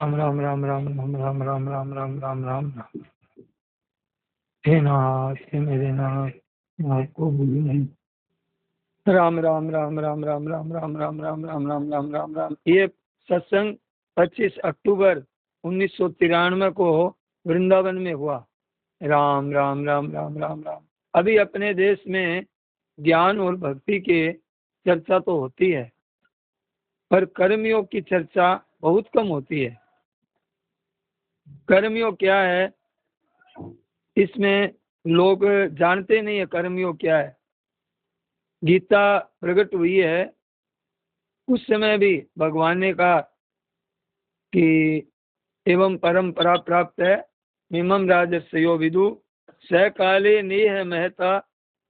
राम राम राम राम राम राम राम राम राम राम राम राम। हे नाथ, हे मेरे नाथ, आपको भूलू नहीं। राम राम राम राम राम राम राम राम राम राम राम राम राम राम। ये सत्संग 25 अक्टूबर 1993 को वृंदावन में हुआ। राम राम राम राम राम राम। अभी अपने देश में ज्ञान और भक्ति के चर्चा तो होती है, पर कर्मयोग की चर्चा बहुत कम होती है। कर्मयोग क्या है, इसमें लोग जानते नहीं है कर्मयोग क्या है। गीता प्रकट हुई है उस समय भी भगवान ने कहा कि एवं परंपरा प्राप्त है मिमम राजस्यो विदु स काले नेह महता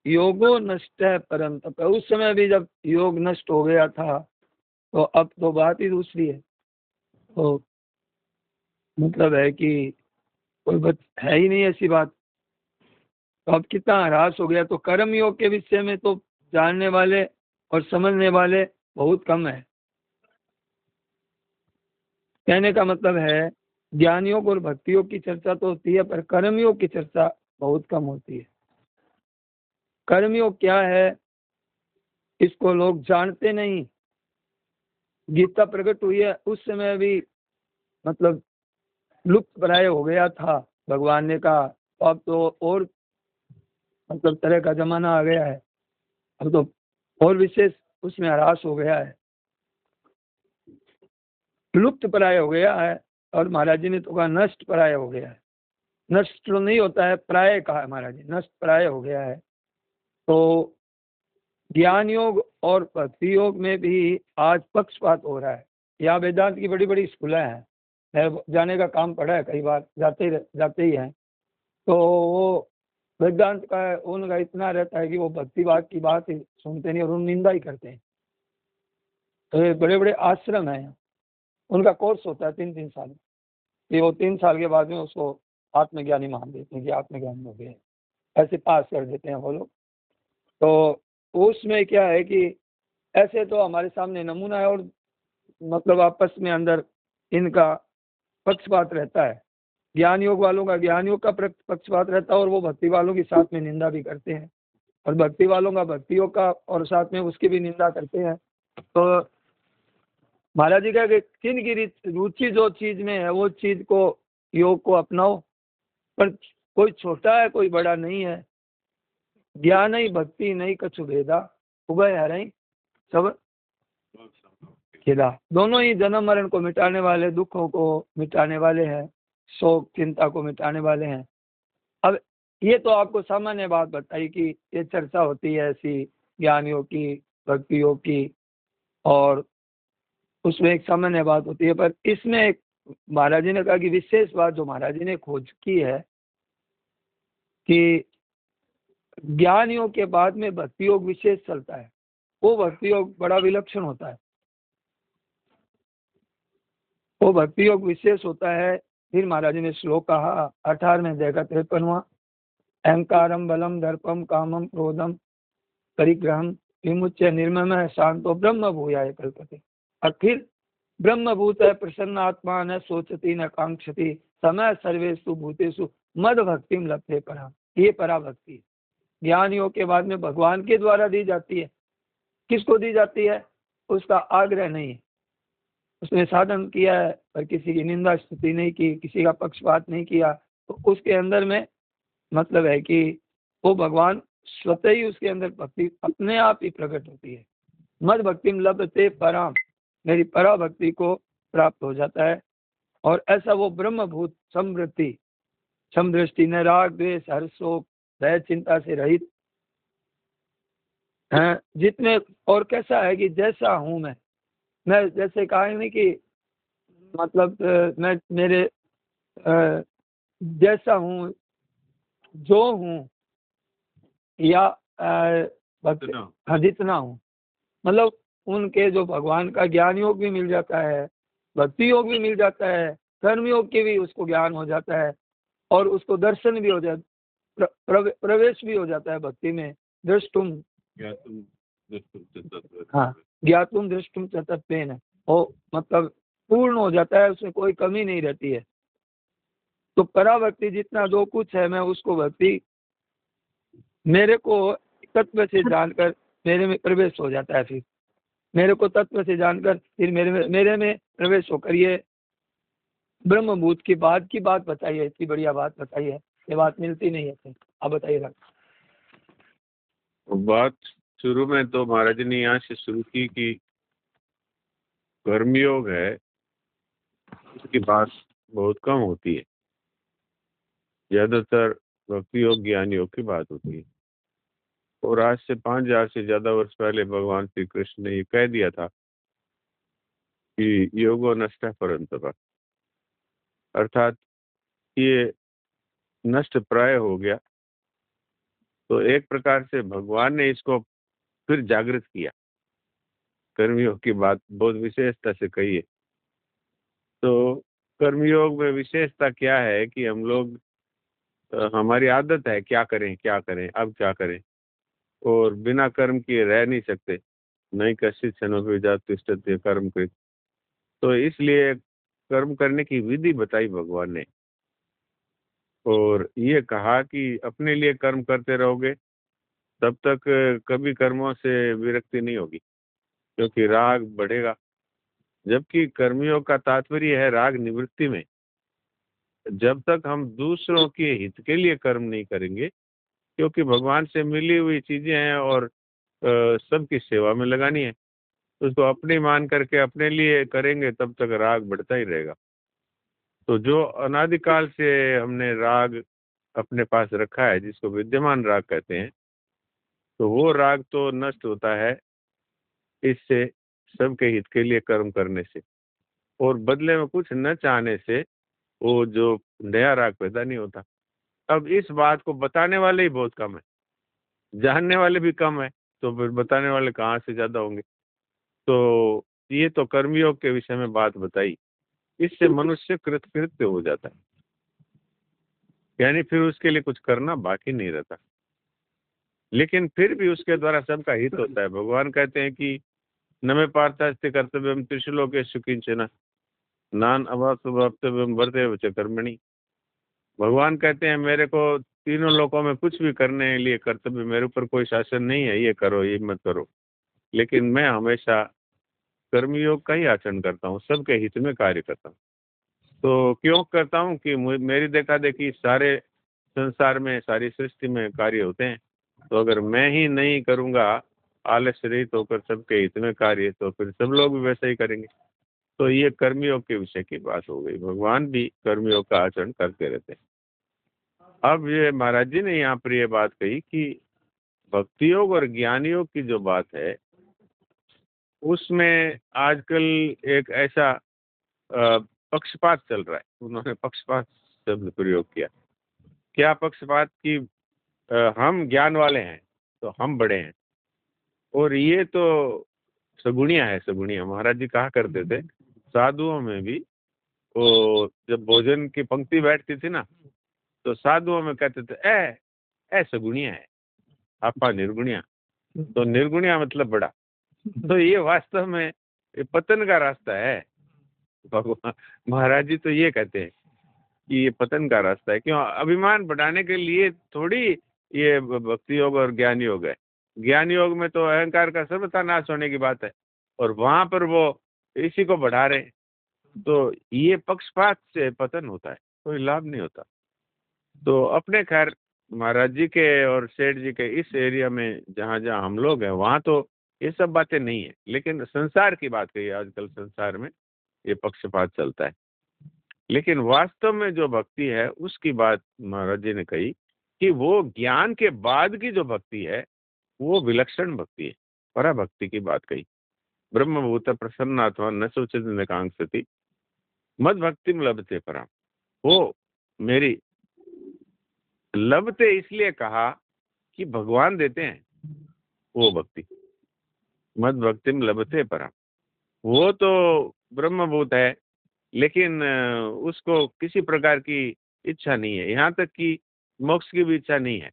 योगो नष्ट है परंतप। उस समय भी जब योग नष्ट हो गया था, तो अब तो बात ही दूसरी है। तो मतलब है कि कोई बात है ही नहीं ऐसी बात। तो अब कितना ह्रास हो गया। तो कर्म योग के विषय में तो जानने वाले और समझने वाले बहुत कम है। कहने का मतलब है ज्ञान योग और भक्ति योग की चर्चा तो होती है, पर कर्म योग की चर्चा बहुत कम होती है। कर्म योग क्या है, इसको लोग जानते नहीं। गीता प्रकट हुई है उस समय भी मतलब लुप्त प्राय हो गया था। भगवान ने कहा अब तो और मतलब तरह का जमाना आ गया है, अब तो और विशेष उसमें ह्रास हो गया है, लुप्त प्राय हो गया है। और महाराज जी ने तो कहा नष्ट प्राय हो गया है। नष्ट तो नहीं होता है, प्राय कहा है महाराज जी, नष्ट प्राय हो गया है। तो ज्ञान योग और भक्ति योग में भी आज पक्षपात हो रहा है। यहाँ वेदांत की बड़ी बड़ी स्कूलें हैं, मैं जाने का काम पड़ा है, कई बार जाते ही हैं। तो वो वेदांत का उनका इतना रहता है कि वो भक्तिवाद की बात ही सुनते नहीं और उन निंदा ही करते हैं। तो ये बड़े बड़े आश्रम हैं, उनका कोर्स होता है 3-3 साल। ये वो 3 साल के बाद में उसको आत्मज्ञानी मान देते हैं कि आत्मज्ञानी हो गए, ऐसे पास कर देते हैं वो लोग। तो उसमें क्या है कि ऐसे तो हमारे सामने नमूना है, और मतलब आपस में अंदर इनका पक्षपात रहता है। ज्ञान योग वालों का ज्ञान योग का पक्षपात रहता है, और वो भक्ति वालों के साथ में निंदा भी करते हैं, और भक्ति वालों का भक्ति योग का और साथ में उसकी भी निंदा करते हैं। तो महाराज जी का किन की रुचि जो चीज में है वो चीज को योग को अपनाओ, पर कोई छोटा है कोई बड़ा नहीं है। ज्ञान ही भक्ति नहीं कछु भेदा उभय हरई सब खिला। दोनों ही जन्म मरण को मिटाने वाले, दुखों को मिटाने वाले हैं, शोक चिंता को मिटाने वाले हैं। अब ये तो आपको सामान्य बात बताई कि ये चर्चा होती है ऐसी ज्ञान योग की, भक्ति योग की, और उसमें एक सामान्य बात होती है। पर इसमें एक महाराज जी ने कहा कि विशेष बात जो महाराज जी ने खोज की है कि ज्ञान योग के बाद में भक्ति योग विशेष चलता है। वो भक्ति योग बड़ा विलक्षण होता है, वो भक्ति योग विशेष होता है। फिर महाराज जी ने श्लोक कहा 18वें अध्याय का 53वां, अहंकारम बलम दर्पम कामम क्रोधम परिग्रहम विमुच्य निर्मम शांतो ब्रह्म भूयाय कल्पते। और फिर ब्रह्मभूत है प्रसन्न आत्मा न सोचती न कांक्षति समय सर्वेषु भूतेषु मद भक्तिम लभते परा। ये पराभक्ति है। ज्ञान योग के बाद में भगवान के द्वारा दी जाती है। किसको दी जाती है? उसका आग्रह नहीं है, उसने साधन किया है पर किसी की निंदा स्तुति नहीं की, किसी का पक्षपात नहीं किया, तो उसके अंदर में मतलब है कि वो भगवान स्वतः ही उसके अंदर भक्ति अपने आप ही प्रकट होती है। मद भक्तिम लभते पराम, मेरी परा भक्ति को प्राप्त हो जाता है। और ऐसा वो ब्रह्मभूत समवृत्ति समदृष्टि न राग द्वेष हर्ष शोक भय चिंता से रहित है जितने। और कैसा है कि जैसा हूं मैं जैसे कहा नहीं कि मतलब मैं मेरे जैसा हूं जो हूं या जितना हूं, मतलब उनके जो भगवान का ज्ञान योग भी मिल जाता है, भक्ति योग भी मिल जाता है, कर्म योग के भी उसको ज्ञान हो जाता है, और उसको दर्शन भी हो जाता, प्रवेश भी हो जाता है भक्ति में। दृष्टुम हाँ ज्ञातुम दृष्टुम चतत्वेन, वो मतलब पूर्ण हो जाता है, उसमें कोई कमी नहीं रहती है। तो पराभक्ति जितना जो कुछ है, मैं उसको भक्ति मेरे को तत्व से जानकर मेरे में प्रवेश हो जाता है। फिर मेरे को तत्व से जानकर फिर मेरे में प्रवेश होकर ये ब्रह्मभूत की बात बताइए, इतनी बढ़िया बात बताइए। ये बात मिलती नहीं है फिर। आप बताइएगा। बात शुरू में तो महाराज जी ने यहाँ से शुरू की कि कर्मयोग है, उसकी बात बहुत कम होती है, ज्यादातर भक्ति योग ज्ञान योग की बात होती है। और आज से 5000 से ज्यादा वर्ष पहले भगवान श्री कृष्ण ने ये कह दिया था कि योगो नष्ट परंतप, अर्थात ये नष्ट प्राय हो गया। तो एक प्रकार से भगवान ने इसको फिर जागृत किया। कर्मयोग की बात बहुत विशेषता से कही है। तो कर्मयोग में विशेषता क्या है कि हम लोग हमारी आदत है क्या करें क्या करें, अब क्या करें, और बिना कर्म किए रह नहीं सकते। नहीं कश्चित क्षणों जात तिष्ठते कर्म कृत। तो इसलिए कर्म करने की विधि बताई भगवान ने, और ये कहा कि अपने लिए कर्म करते रहोगे तब तक कभी कर्मों से विरक्ति नहीं होगी, क्योंकि राग बढ़ेगा। जबकि कर्मियों का तात्पर्य है राग निवृत्ति में। जब तक हम दूसरों के हित के लिए कर्म नहीं करेंगे, क्योंकि भगवान से मिली हुई चीजें हैं और सबकी सेवा में लगानी है, तो उसको अपनी मान करके अपने लिए करेंगे तब तक राग बढ़ता ही रहेगा। तो जो अनादिकाल से हमने राग अपने पास रखा है, जिसको विद्यमान राग कहते हैं, तो वो राग तो नष्ट होता है इससे, सबके हित के लिए कर्म करने से, और बदले में कुछ न चाहने से वो जो नया राग पैदा नहीं होता। अब इस बात को बताने वाले ही बहुत कम है, जानने वाले भी कम है, तो फिर बताने वाले कहाँ से ज्यादा होंगे। तो ये तो कर्मयोग के विषय में बात बताई। इससे मनुष्य कृतकृत्य हो जाता है, यानी फिर उसके लिए कुछ करना बाकी नहीं रहता। लेकिन फिर भी उसके द्वारा सबका हित होता है। भगवान कहते हैं कि न मे पार्थास्ति कर्तव्यम त्रिशुलोकेषु किंचन नान अवाप्तव्यम वर्तेव च कर्मणि। भगवान कहते हैं मेरे को तीनों लोकों में कुछ भी करने के लिए कर्तव्य, मेरे ऊपर कोई शासन नहीं है, ये करो ये मत करो, लेकिन मैं हमेशा कर्मयोग का ही आचरण करता हूँ, सबके हित में कार्य करता हूँ। तो क्यों करता हूँ कि मेरी देखा देखी सारे संसार में, सारी सृष्टि में कार्य होते हैं। तो अगर मैं ही नहीं करूँगा आलस्य रहित होकर सबके हित में कार्य, तो फिर सब लोग भी वैसा ही करेंगे। तो ये कर्मयोग के विषय की बात हो गई। भगवान भी कर्मयोग का आचरण करते रहते हैं। अब ये महाराज जी ने यहाँ पर ये बात कही कि भक्ति योग और ज्ञान योग की जो बात है, उसमें आजकल एक ऐसा पक्षपात चल रहा है। उन्होंने पक्षपात शब्द प्रयोग किया। क्या पक्षपात? कि हम ज्ञान वाले हैं तो हम बड़े हैं, और ये तो सगुणिया है। सगुणिया महाराज जी कहा करते थे साधुओं में भी, वो जब भोजन की पंक्ति बैठती थी ना, तो साधुओं में कहते थे ए सगुणिया है, आपा निर्गुणिया। तो निर्गुणिया मतलब बड़ा। तो ये वास्तव में ये पतन का रास्ता है। भगवान महाराज जी तो ये कहते हैं कि ये पतन का रास्ता है। क्यों? अभिमान बढ़ाने के लिए थोड़ी ये भक्ति योग और ज्ञान योग है। ज्ञान योग में तो अहंकार का सर्वथा नाश होने की बात है, और वहां पर वो इसी को बढ़ा रहे हैं। तो ये पक्षपात से पतन होता है, कोई लाभ नहीं होता। तो अपने खैर महाराज जी के और सेठ जी के इस एरिया में जहाँ जहाँ हम लोग हैं, वहाँ तो ये सब बातें नहीं है। लेकिन संसार की बात कही, आजकल संसार में ये पक्षपात चलता है। लेकिन वास्तव में जो भक्ति है उसकी बात महाराज जी ने कही कि वो ज्ञान के बाद की जो भक्ति है वो विलक्षण भक्ति है। पराभक्ति की बात कही। ब्रह्मभूत प्रसन्नात्मा न सोचित न कांक्षति मद भक्ति में लभते पराम। वो मेरी लभते इसलिए कहा कि भगवान देते हैं वो भक्ति। मद भक्ति में लभते पराम, वो तो ब्रह्मभूत है, लेकिन उसको किसी प्रकार की इच्छा नहीं है, यहाँ तक कि मोक्ष की भी इच्छा नहीं है।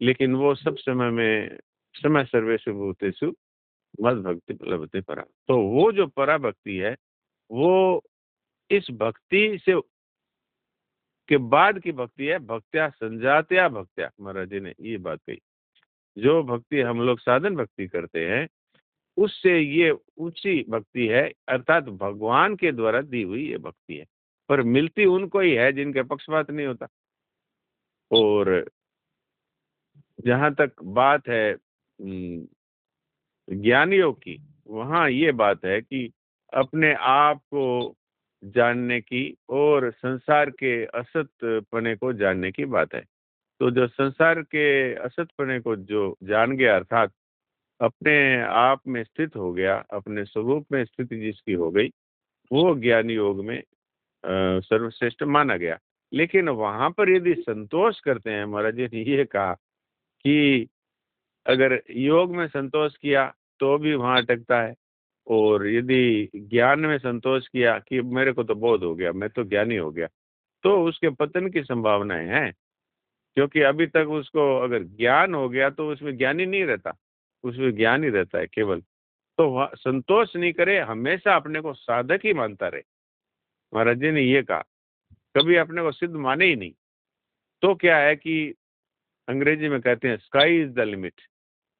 लेकिन वो सब समय में समय सर्वेषु भूतेषु मद भक्ति लभते परा। तो वो जो पराभक्ति है वो इस भक्ति से के बाद की भक्ति है, भक्त्या संजात्या भक्त्या। महाराज जी ने ये बात कही, जो भक्ति हम लोग साधन भक्ति करते हैं उससे ये ऊंची भक्ति है, अर्थात भगवान के द्वारा दी हुई ये भक्ति है, पर मिलती उनको ही है जिनके पक्षपात नहीं होता। और जहां तक बात है ज्ञानियों की, वहां ये बात है कि अपने आप को जानने की और संसार के असतपने को जानने की बात है। तो जो संसार के असतपने को जो जान गया, अर्थात अपने आप में स्थित हो गया, अपने स्वरूप में स्थिति जिसकी हो गई, वो ज्ञान योग में सर्वश्रेष्ठ माना गया। लेकिन वहां पर यदि संतोष करते हैं, महाराज जी ने ये कहा कि अगर योग में संतोष किया तो भी वहां अटकता है, और यदि ज्ञान में संतोष किया कि मेरे को तो बोध हो गया, मैं तो ज्ञानी हो गया, तो उसके पतन की संभावनाएं हैं। क्योंकि अभी तक उसको अगर ज्ञान हो गया तो उसमें ज्ञानी नहीं रहता, उसमें ज्ञान ही रहता है केवल। तो संतोष नहीं करे, हमेशा अपने को साधक ही मानता रहे। महाराज जी ने ये कहा, कभी अपने को सिद्ध माने ही नहीं। तो क्या है कि अंग्रेजी में कहते हैं स्काई इज द लिमिट,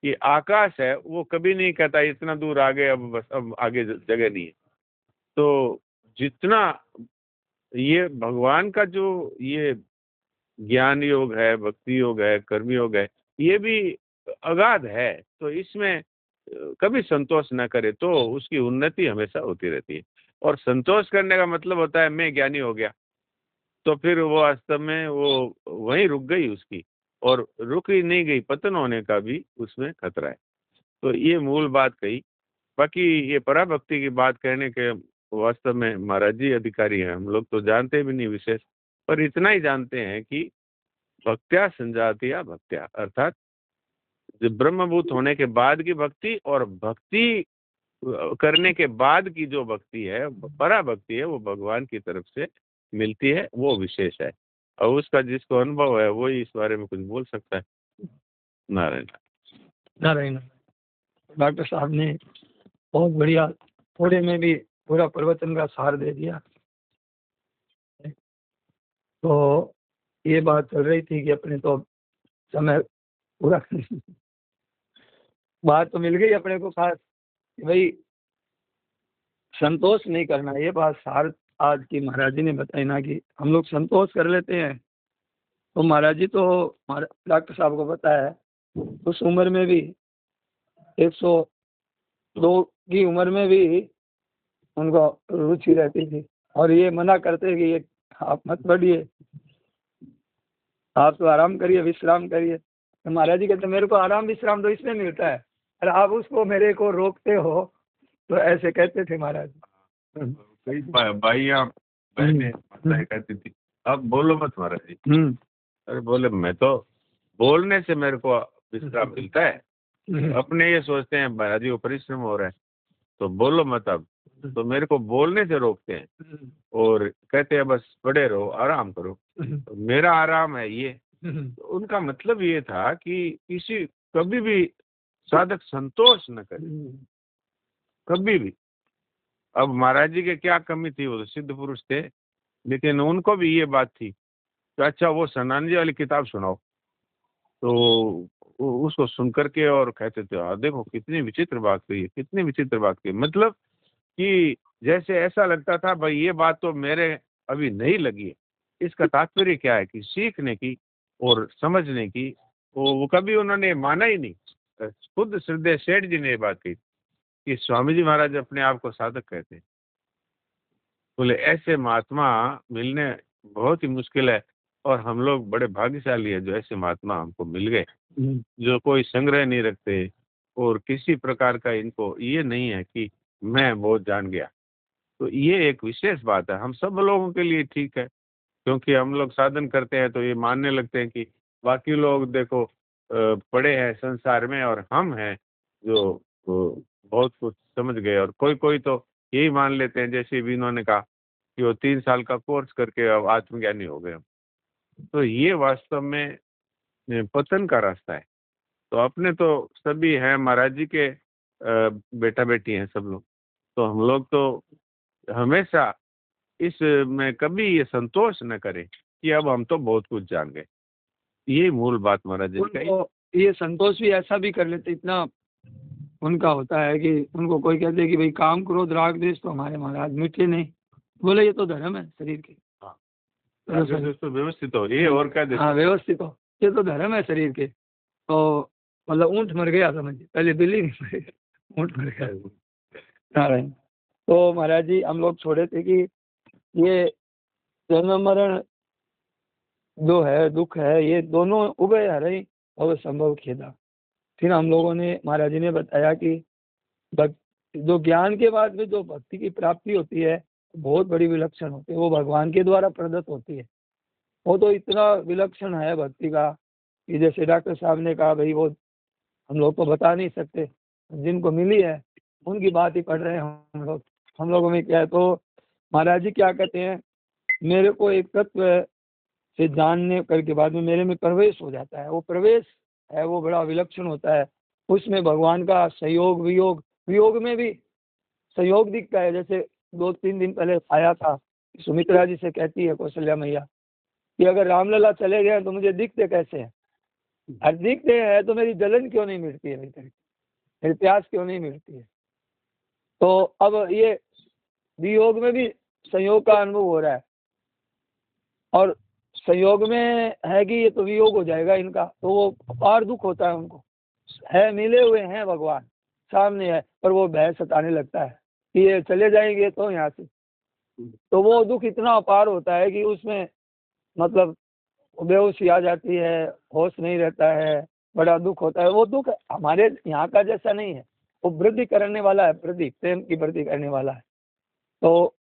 कि आकाश है वो कभी नहीं कहता इतना दूर आ गए, अब बस अब आगे जगह नहीं है। तो जितना ये भगवान का जो ये ज्ञान योग है, भक्ति योग है, कर्म योग है, ये भी अगाध है। तो इसमें कभी संतोष न करे तो उसकी उन्नति हमेशा होती रहती है। और संतोष करने का मतलब होता है मैं ज्ञानी हो गया, तो फिर वो वास्तव में वो वहीं रुक गई उसकी, और रुक ही नहीं गई, पतन होने का भी उसमें खतरा है। तो ये मूल बात कही। बाकी ये पराभक्ति की बात कहने के वास्तव में महाराज जी अधिकारी हैं, हम लोग तो जानते भी नहीं विशेष, पर इतना ही जानते हैं कि भक्त्या संजातीय भक्त्या, अर्थात जो ब्रह्मभूत होने के बाद की भक्ति और भक्ति करने के बाद की जो भक्ति है, पराभक्ति है, वो भगवान की तरफ से मिलती है, वो विशेष है। और उसका जिसको अनुभव है वही इस बारे में कुछ बोल सकता है। नारायण नारायण। डॉक्टर साहब ने बहुत बढ़िया, थोड़े में भी पूरा प्रवचन का सार दे दिया। तो ये बात चल रही थी कि अपने तो समय पूरा बात तो मिल गई अपने को खास कि भाई संतोष नहीं करना। ये बात सार आज की महाराज जी ने बताई ना, कि हम लोग संतोष कर लेते हैं। तो महाराज जी तो डॉक्टर साहब को पता है, उस उम्र में भी 102 की उम्र में भी उनको रुचि रहती थी, और ये मना करते कि ये आप मत पढ़िए, आप तो आराम करिए, विश्राम करिए। तो महाराज जी कहते मेरे को आराम विश्राम तो इसमें मिलता है, और आप उसको मेरे को रोकते हो। तो ऐसे कहते थे महाराज। कई भाइयां बहनें कहती थी अब बोलो मत महाराज जी। अरे बोले मैं तो बोलने से मेरे को विश्राम मिलता है। अपने ये सोचते हैं महाराज जी को परिश्रम हो रहा है तो बोलो मत अब, तो मेरे को बोलने से रोकते हैं और कहते हैं बस पड़े रहो, आराम करो। तो मेरा आराम है ये। तो उनका मतलब ये था कि किसी कभी भी साधक संतोष न करे, कभी भी। अब महाराज जी के क्या कमी थी, वो तो सिद्ध पुरुष थे, लेकिन उनको भी ये बात थी तो अच्छा वो सनान जी वाली किताब सुनाओ। तो उसको सुन करके और कहते थे देखो कितनी विचित्र बात कही है, कितनी विचित्र बात कही। मतलब कि जैसे ऐसा लगता था भाई ये बात तो मेरे अभी नहीं लगी है। इसका तात्पर्य क्या है कि सीखने की और समझने की वो कभी उन्होंने माना ही नहीं। खुद श्रद्धेय सेठ जी ने ये बात कही कि स्वामी जी महाराज अपने आप को साधक कहते हैं। बोले ऐसे महात्मा मिलने बहुत ही मुश्किल है, और हम लोग बड़े भाग्यशाली है जो ऐसे महात्मा हमको मिल गए, जो कोई संग्रह नहीं रखते और किसी प्रकार का इनको ये नहीं है कि मैं बहुत जान गया। तो ये एक विशेष बात है, हम सब लोगों के लिए ठीक है, क्योंकि हम लोग साधन करते हैं तो ये मानने लगते हैं कि बाकी लोग देखो पड़े हैं संसार में और हम हैं जो बहुत कुछ समझ गए। और कोई कोई तो यही मान लेते हैं, जैसे भी इन्होंने कहा कि वो 3 साल का कोर्स करके अब आत्मज्ञानी हो गए। तो ये वास्तव में पतन का रास्ता है। तो अपने तो सभी हैं महाराज जी के बेटा बेटी हैं सब लोग, तो हम लोग तो हमेशा इस में कभी ये संतोष न करें कि अब हम तो बहुत कुछ जान गए। ये मूल बात महाराज जी का। उनको ये संतोष भी ऐसा भी कर लेते, इतना उनका होता है कि उनको कोई कहते हैं कि भाई काम क्रोध राग द्वेष तो हमारे महाराज मिटे नहीं, बोले ये तो धर्म है शरीर के। हाँ, तो व्यवस्थित हो ये और क्या देते? हाँ व्यवस्थित हो, ये तो धर्म है शरीर के। तो मतलब ऊँट मर गया समझिए, पहले बिल्ली नहीं मर गया, ऊँट मर गया। नारायण। तो महाराज जी हम लोग छोड़े थे कि ये जन्म मरण जो है दुख है, ये दोनों उभय हरई और संभव खेदा। फिर हम लोगों ने महाराज जी ने बताया कि जो ज्ञान के बाद में जो भक्ति की प्राप्ति होती है बहुत बड़ी विलक्षण होती है, वो भगवान के द्वारा प्रदत्त होती है। वो तो इतना विलक्षण है भक्ति का कि जैसे डॉक्टर साहब ने कहा भाई वो हम लोग तो बता नहीं सकते, जिनको मिली है उनकी बात ही पढ़ रहे हैं हम लोगों में क्या है। तो महाराज जी क्या कहते हैं, मेरे को एक तत्व से जानने करके बाद में मेरे में प्रवेश हो जाता है, वो प्रवेश है वो बड़ा विलक्षण होता है। उसमें भगवान का सहयोग वियोग, वियोग में भी सहयोग दिखता है। जैसे 2-3 दिन पहले आया था, सुमित्रा जी से कहती है कौशल्या मैया कि अगर रामलला चले गए तो मुझे दिखते कैसे हैं, और दिखते हैं तो मेरी जलन क्यों नहीं मिटती है, मेरी प्यास क्यों नहीं मिटती है। तो अब ये वियोग में भी संयोग का अनुभव हो रहा है, और संयोग में है कि ये तो वियोग हो जाएगा इनका, तो वो अपार दुख होता है उनको। है मिले हुए हैं भगवान सामने है, पर वो भय सताने लगता है कि ये चले जाएंगे तो यहाँ से, तो वो दुख इतना अपार होता है कि उसमें मतलब बेहोशी आ जाती है, होश नहीं रहता है, बड़ा दुख होता है। वो दुख हमारे यहाँ का जैसा नहीं है, वो वृद्धि करने वाला है, वृद्धि प्रेम की वृद्धि करने वाला है। तो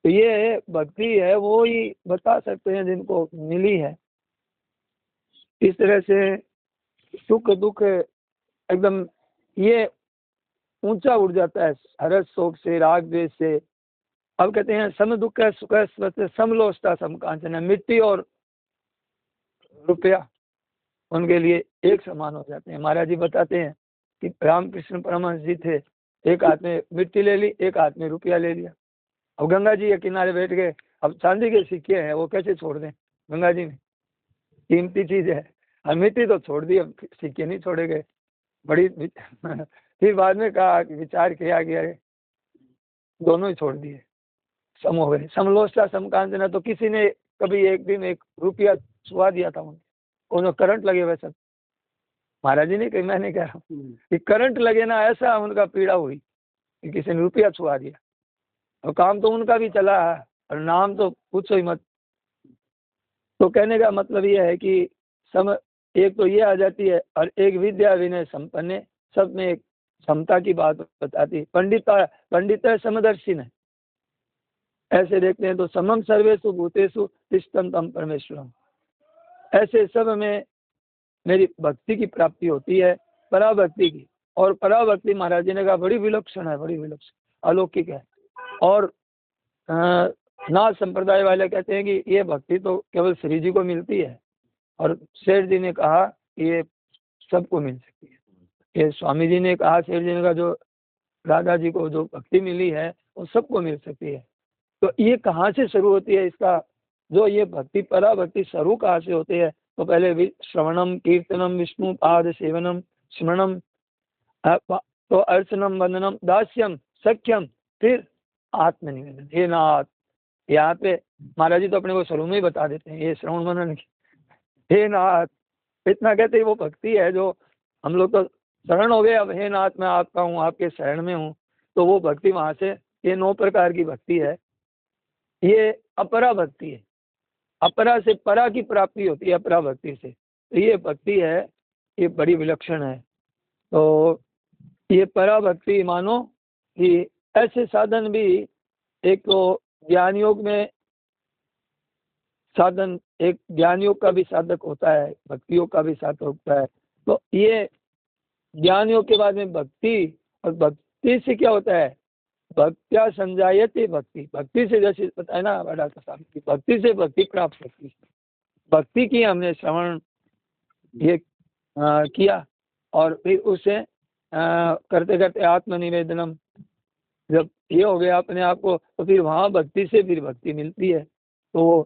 ये भक्ति है, वो ही बता सकते हैं जिनको मिली है। इस तरह से सुख दुख एकदम ये ऊंचा उड़ जाता है हर्ष शोक से, राग द्वेष से। अब कहते हैं सम दुख है सुख है समलोष्टा समकांचन, मिट्टी और रुपया उनके लिए एक समान हो जाते हैं। महाराज जी बताते हैं कि रामकृष्ण परमहंस जी थे, एक हाथ में मिट्टी ले ली, एक हाथ में रुपया ले लिया। अब गंगा जी के किनारे बैठ गए, अब चांदी के सिक्के हैं वो कैसे छोड़ दें, गंगा जी में कीमती चीज है, और मिट्टी तो छोड़ दी, अब सिक्के नहीं छोड़े गए। बड़ी फिर बाद में कहा कि विचार किया गया है, दोनों ही छोड़ दिए, सम हो गए। समलोष्टा समकांचना, तो किसी ने कभी एक दिन 1 रुपया छुआ दिया था उनको करंट लगे वैसा। महाराज जी ने कही, मैंने कह रहा हूँ कि करंट लगे ना, ऐसा उनका पीड़ा हुई कि किसी ने रुपया छुआ दिया, और काम तो उनका भी चला है और नाम तो पूछो ही मत। तो कहने का मतलब ये है कि सम एक तो ये आ जाती है, और एक विद्या विनय संपन्न, सब में एक क्षमता की बात बताती है। पंडित है समदर्शी है, ऐसे देखते हैं तो समम सर्वेषु भूतेषु तिष्ठन् तम परमेश्वरम, ऐसे सब में मेरी भक्ति की प्राप्ति होती है, पराभक्ति की। और पराभक्ति महाराज जी ने कहा बड़ी विलक्षण है, बड़ी विलक्षण अलौकिक है। और नाथ संप्रदाय वाले कहते हैं कि ये भक्ति तो केवल श्री जी को मिलती है, और शेर जी ने कहा कि ये सबको मिल सकती है। ये स्वामी जी ने कहा, शेर जी ने कहा जो राधा जी को जो भक्ति मिली है वो सबको मिल सकती है। तो ये कहाँ से शुरू होती है, इसका जो ये भक्ति पराभक्ति शुरू कहाँ से होती है? तो पहले श्रवणम कीर्तनम विष्णु पाद सेवनम स्मरणम, तो अर्चनम वंदनम दास्यम सख्यम, फिर आत्मनिवेदन। हे नाथ, यहाँ पे महाराज जी तो अपने को शुरू में ही बता देते हैं ये श्रवण मनन की। हे नाथ इतना कहते हैं, वो भक्ति है जो हम लोग तो शरण हो गए, अब हे नाथ मैं आपका हूँ, आपके शरण में हूँ, तो वो भक्ति वहाँ से, ये 9 प्रकार की भक्ति है। ये अपरा भक्ति है, अपरा से परा की प्राप्ति होती है अपरा भक्ति से। तो ये भक्ति है, ये बड़ी विलक्षण है। तो ये परा भक्ति मानो कि ऐसे साधन भी, एक तो ज्ञान योग में साधन, एक ज्ञान योग का भी साधक होता है, भक्ति योग का भी साधक होता है। तो ये ज्ञान योग के बाद में भक्ति, और भक्ति से क्या होता है, भक्त्या संजायते भक्ति, भक्ति से जैसे बताया ना डॉक्टर साहब की, भक्ति से भक्ति प्राप्त होती है। भक्ति की हमने श्रवण ये किया, और फिर उसे करते करते आत्मनिवेदनम, जब ये हो गया अपने आप को, तो फिर वहाँ भक्ति से फिर भक्ति मिलती है। तो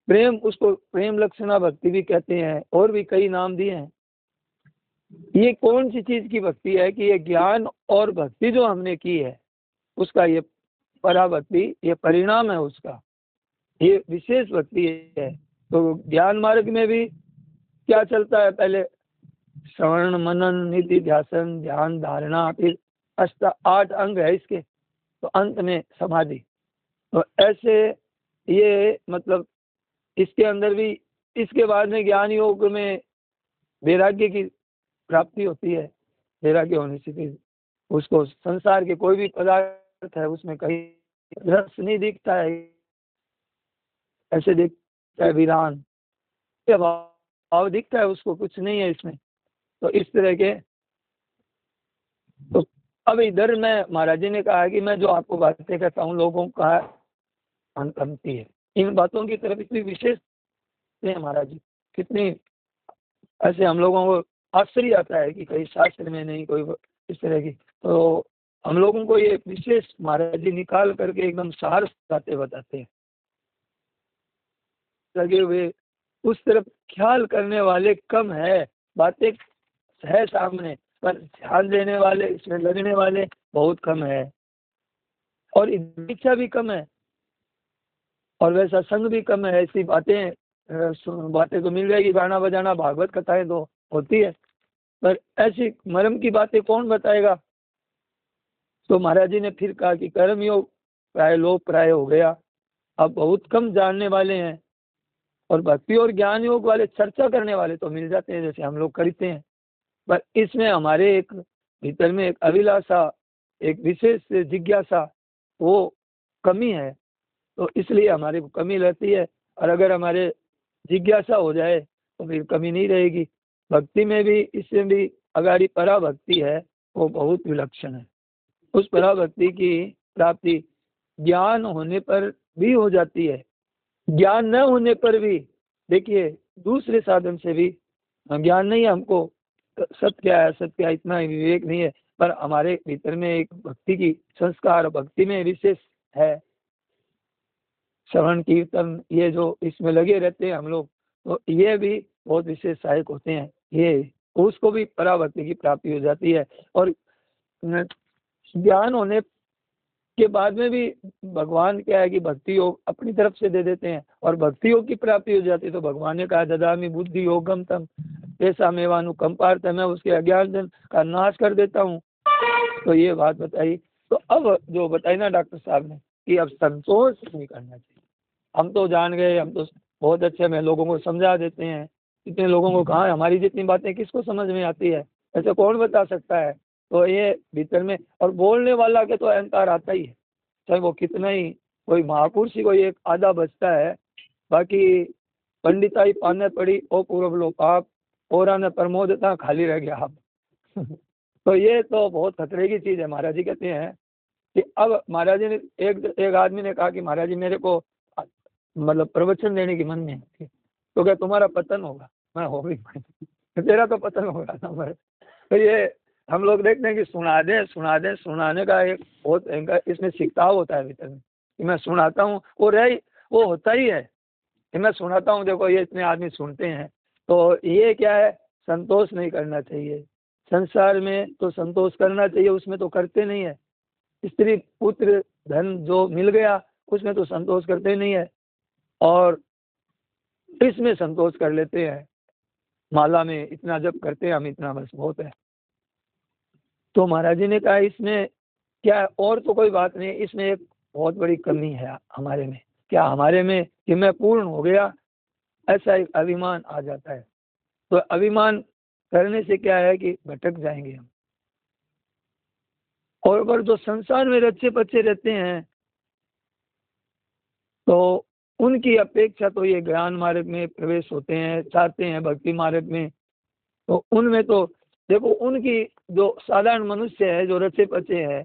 प्रेम, उसको प्रेम लक्षणा भक्ति भी कहते हैं, और भी कई नाम दिए हैं। ये कौन सी चीज की भक्ति है कि ये ज्ञान और भक्ति जो हमने की है उसका ये पराभक्ति, ये परिणाम है उसका, ये विशेष भक्ति है। तो ज्ञान मार्ग में भी क्या चलता है, पहले श्रवण मनन निधि ध्यासन ध्यान धारणा, फिर 8 अंग है इसके, तो अंत में समाधि। तो ऐसे ये मतलब इसके अंदर भी, इसके बाद में ज्ञान योग में वैराग्य की प्राप्ति होती है। वैराग्य होने से फिर उसको संसार के कोई भी पदार्थ है उसमें कहीं रस नहीं दिखता है, ऐसे दिखता है वीरान, भाव दिखता है उसको, कुछ नहीं है इसमें। तो इस तरह के, तो अब इधर में महाराज जी ने कहा कि मैं जो आपको बातें कहता हूँ लोगों का अंतमती है, इन बातों की तरफ इतनी विशेष है महाराज जी, कितनी ऐसे हम लोगों को आश्चर्य आता है कि कई शास्त्र में नहीं कोई इस तरह की। तो हम लोगों को ये विशेष महाराज जी निकाल करके एकदम सार बातें बताते हैं, लगे हुए उस तरफ ख्याल करने वाले कम है, बातें है सामने पर ध्यान देने वाले, इसमें लगने वाले बहुत कम है, और इच्छा भी कम है, और वैसा संग भी कम है। ऐसी बातें तो मिल जाएगी, गाना बजाना भागवत कथाएं तो होती है, पर ऐसी मर्म की बातें कौन बताएगा। तो महाराज जी ने फिर कहा कि कर्म योग प्राय लोप प्राय हो गया, अब बहुत कम जानने वाले हैं, और भक्ति और ज्ञान योग वाले चर्चा करने वाले तो मिल जाते हैं जैसे हम लोग करते हैं, पर इसमें हमारे एक भीतर में एक अभिलाषा, एक विशेष जिज्ञासा, वो कमी है। तो इसलिए हमारी कमी रहती है, और अगर हमारे जिज्ञासा हो जाए तो फिर कमी नहीं रहेगी। भक्ति में भी, इसमें भी अगाड़ी पराभक्ति है, वो बहुत विलक्षण है। उस पराभक्ति की प्राप्ति ज्ञान होने पर भी हो जाती है, ज्ञान न होने पर भी। देखिए दूसरे साधन से भी ज्ञान नहीं है हमको, सत्य क्या है असत्य क्या इतना विवेक नहीं है, पर हमारे भीतर में एक भक्ति की संस्कार, भक्ति में विशेष है, श्रवण कीर्तन ये जो इसमें लगे रहते हैं हम लोग, तो ये भी बहुत विशेष सहायक होते हैं। ये उसको भी पराभक्ति की प्राप्ति हो जाती है। और ज्ञान होने के बाद में भी भगवान क्या है कि भक्ति योग अपनी तरफ से दे देते हैं, और भक्ति योग की प्राप्ति हो जाती है। तो भगवान ने कहा ददामि बुद्धि योगम तम ऐसा मेवानुकंपार्थ, मैं उसके अज्ञान का नाश कर देता हूँ। तो ये बात बताई। तो अब जो बताई ना डॉक्टर साहब ने कि अब संतोष नहीं करना चाहिए, हम तो जान गए, हम तो बहुत अच्छे में लोगों को समझा देते हैं, इतने लोगों को कहाँ हमारी जितनी बातें किसको समझ में आती है, ऐसे कौन बता सकता है। तो ये भीतर में, और बोलने वाला के तो अहंकार आता ही है, चाहे वो कितना ही कोई महापुरुष ही कोई एक आधा बचता है, बाकी पंडिताई पाने पड़ी ओ पूर्व लो पाप और आने प्रमोदता खाली रह गया आप। तो ये तो बहुत खतरे की चीज़ है। महाराज जी कहते हैं कि अब महाराज जी ने एक आदमी ने कहा कि महाराज जी मेरे को मतलब प्रवचन देने की मन में है, तो क्या तुम्हारा पतन होगा। मैं हो भी तेरा तो पतन होगा ना भाई। तो ये हम लोग देखते हैं कि सुना दे, सुनाने का एक बहुत इसमें सिकताव होता है भीतर में कि मैं सुनाता हूँ, वो होता ही है कि मैं सुनाता हूँ, देखो ये इतने आदमी सुनते हैं। तो ये क्या है, संतोष नहीं करना चाहिए। संसार में तो संतोष करना चाहिए, उसमें तो करते नहीं है। स्त्री पुत्र धन जो मिल गया उसमें तो संतोष करते नहीं है, और इसमें संतोष कर लेते हैं, माला में इतना जप करते हैं हम, इतना बस बहुत है। तो महाराज जी ने कहा इसमें क्या है, और तो कोई बात नहीं, इसमें एक बहुत बड़ी कमी है हमारे में। क्या हमारे में कि मैं पूर्ण हो गया, ऐसा एक अभिमान आ जाता है। तो अभिमान करने से क्या है कि भटक जाएंगे हम। और अगर जो संसार में रच्चे बच्चे रहते हैं तो उनकी अपेक्षा तो ये ज्ञान मार्ग में प्रवेश होते हैं, चाहते हैं भक्ति मार्ग में, तो उनमें तो देखो उनकी जो साधारण मनुष्य है जो रचे पचे है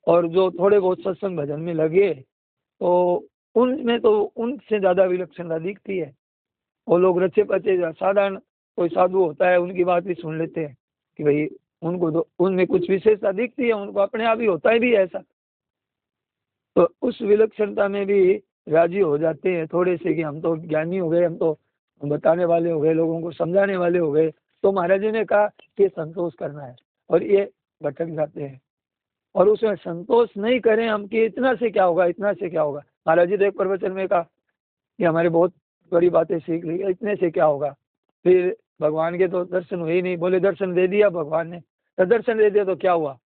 और जो थोड़े बहुत सत्संग भजन में लगे, तो उनमें तो उनसे ज़्यादा विलक्षणता दिखती है। वो लोग रचे पचे साधारण कोई साधु होता है उनकी बात भी सुन लेते हैं कि भाई उनको तो उनमें कुछ विशेषता दिखती है, उनको अपने आप ही होता है भी ऐसा। तो उस विलक्षणता में भी राजी हो जाते हैं थोड़े से कि हम तो ज्ञानी हो गए, हम तो बताने वाले हो गए, लोगों को समझाने वाले हो गए। तो महाराज जी ने कहा कि संतोष करना है, और ये भटक जाते हैं और उसमें संतोष नहीं करें हम कि इतना से क्या होगा, इतना से क्या होगा। महाराज जी ने एक प्रवचन में कहा कि हमारी बहुत बड़ी बातें सीख ली, इतने से क्या होगा। फिर भगवान के तो दर्शन हुए ही नहीं, बोले दर्शन दे दिया भगवान ने, तो दर्शन दे दिया तो क्या हुआ,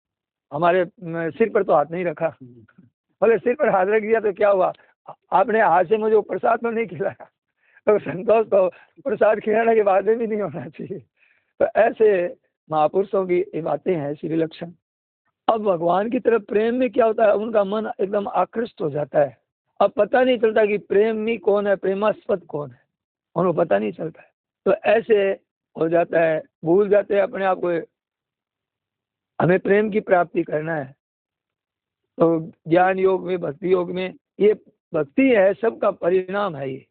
हमारे सिर पर तो हाथ नहीं रखा। बोले सिर पर हाथ रख दिया तो क्या हुआ, आपने हाथ से मुझे प्रसाद तो नहीं खिलाया। तो संतोष तो प्रसाद खिलाने के बाद में भी नहीं होना चाहिए। तो ऐसे महापुरुषों की ये बातें हैं श्री लक्षण। अब भगवान की तरफ प्रेम में क्या होता है, उनका मन एकदम आकृष्ट हो जाता है। अब पता नहीं चलता कि प्रेमी कौन है, प्रेमास्पद कौन है, उनको पता नहीं चलता है। तो ऐसे हो जाता है, भूल जाते हैं अपने आप को। हमें प्रेम की प्राप्ति करना है तो ज्ञान योग में, भक्ति योग में, ये भक्ति है, सबका परिणाम है ये।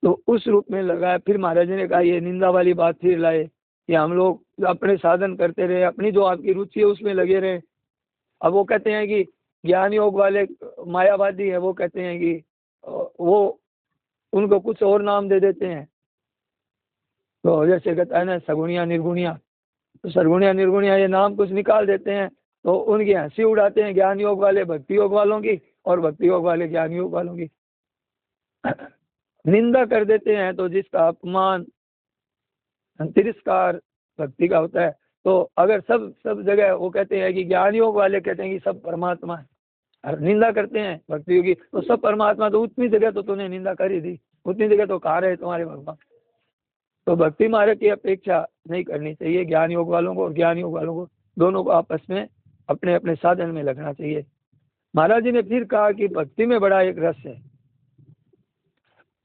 तो उस रूप में लगाया। फिर महाराज ने कहा ये निंदा वाली बात फिर लाए कि हम लोग अपने साधन करते रहे, अपनी जो आपकी रुचि है उसमें लगे रहे। अब वो कहते हैं कि ज्ञान योग वाले मायावादी है, वो कहते हैं कि वो उनको कुछ और नाम दे देते हैं। तो जैसे कहता है ना सगुनिया निर्गुणिया, तो सरगुणिया निर्गुणिया ये नाम कुछ निकाल देते हैं, तो उनकी हंसी उड़ाते हैं ज्ञान योग वाले भक्ति योग वालों की, और भक्ति योग वाले ज्ञान योग वालों की निंदा कर देते हैं। तो जिसका अपमान, तिरस्कार भक्ति का होता है। तो अगर सब जगह वो कहते हैं कि ज्ञान योग वाले कहते हैं कि सब परमात्मा है, और निंदा करते हैं भक्ति योगी तो सब परमात्मा, तो उतनी जगह तो तूने निंदा कर ही दी, उतनी जगह तो कहाँ रहे तुम्हारे भगवान। तो भक्ति मार्ग की अपेक्षा नहीं करनी चाहिए ज्ञान योग वालों को, और ज्ञान योग वालों को दोनों को आपस में अपने अपने साधन में लगना चाहिए। महाराज जी ने फिर कहा कि भक्ति में बड़ा एक रस है,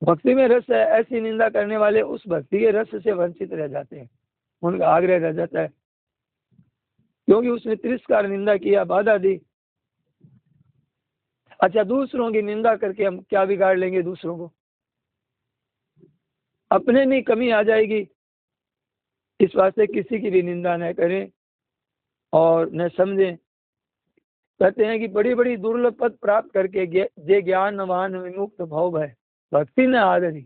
भक्ति में रस है, ऐसी निंदा करने वाले उस भक्ति के रस से वंचित रह जाते हैं, उनका आग्रह रह जाता है, क्योंकि उसने तिरस्कार निंदा किया, बाधा दी। अच्छा, दूसरों की निंदा करके हम क्या बिगाड़ लेंगे, दूसरों को अपने में कमी आ जाएगी। इस वास्ते किसी की भी निंदा न करें और न समझें। कहते हैं कि बड़ी बड़ी दुर्लभ पद प्राप्त करके जे ज्ञानवान विमुक्त भव है भक्ति न आदरी,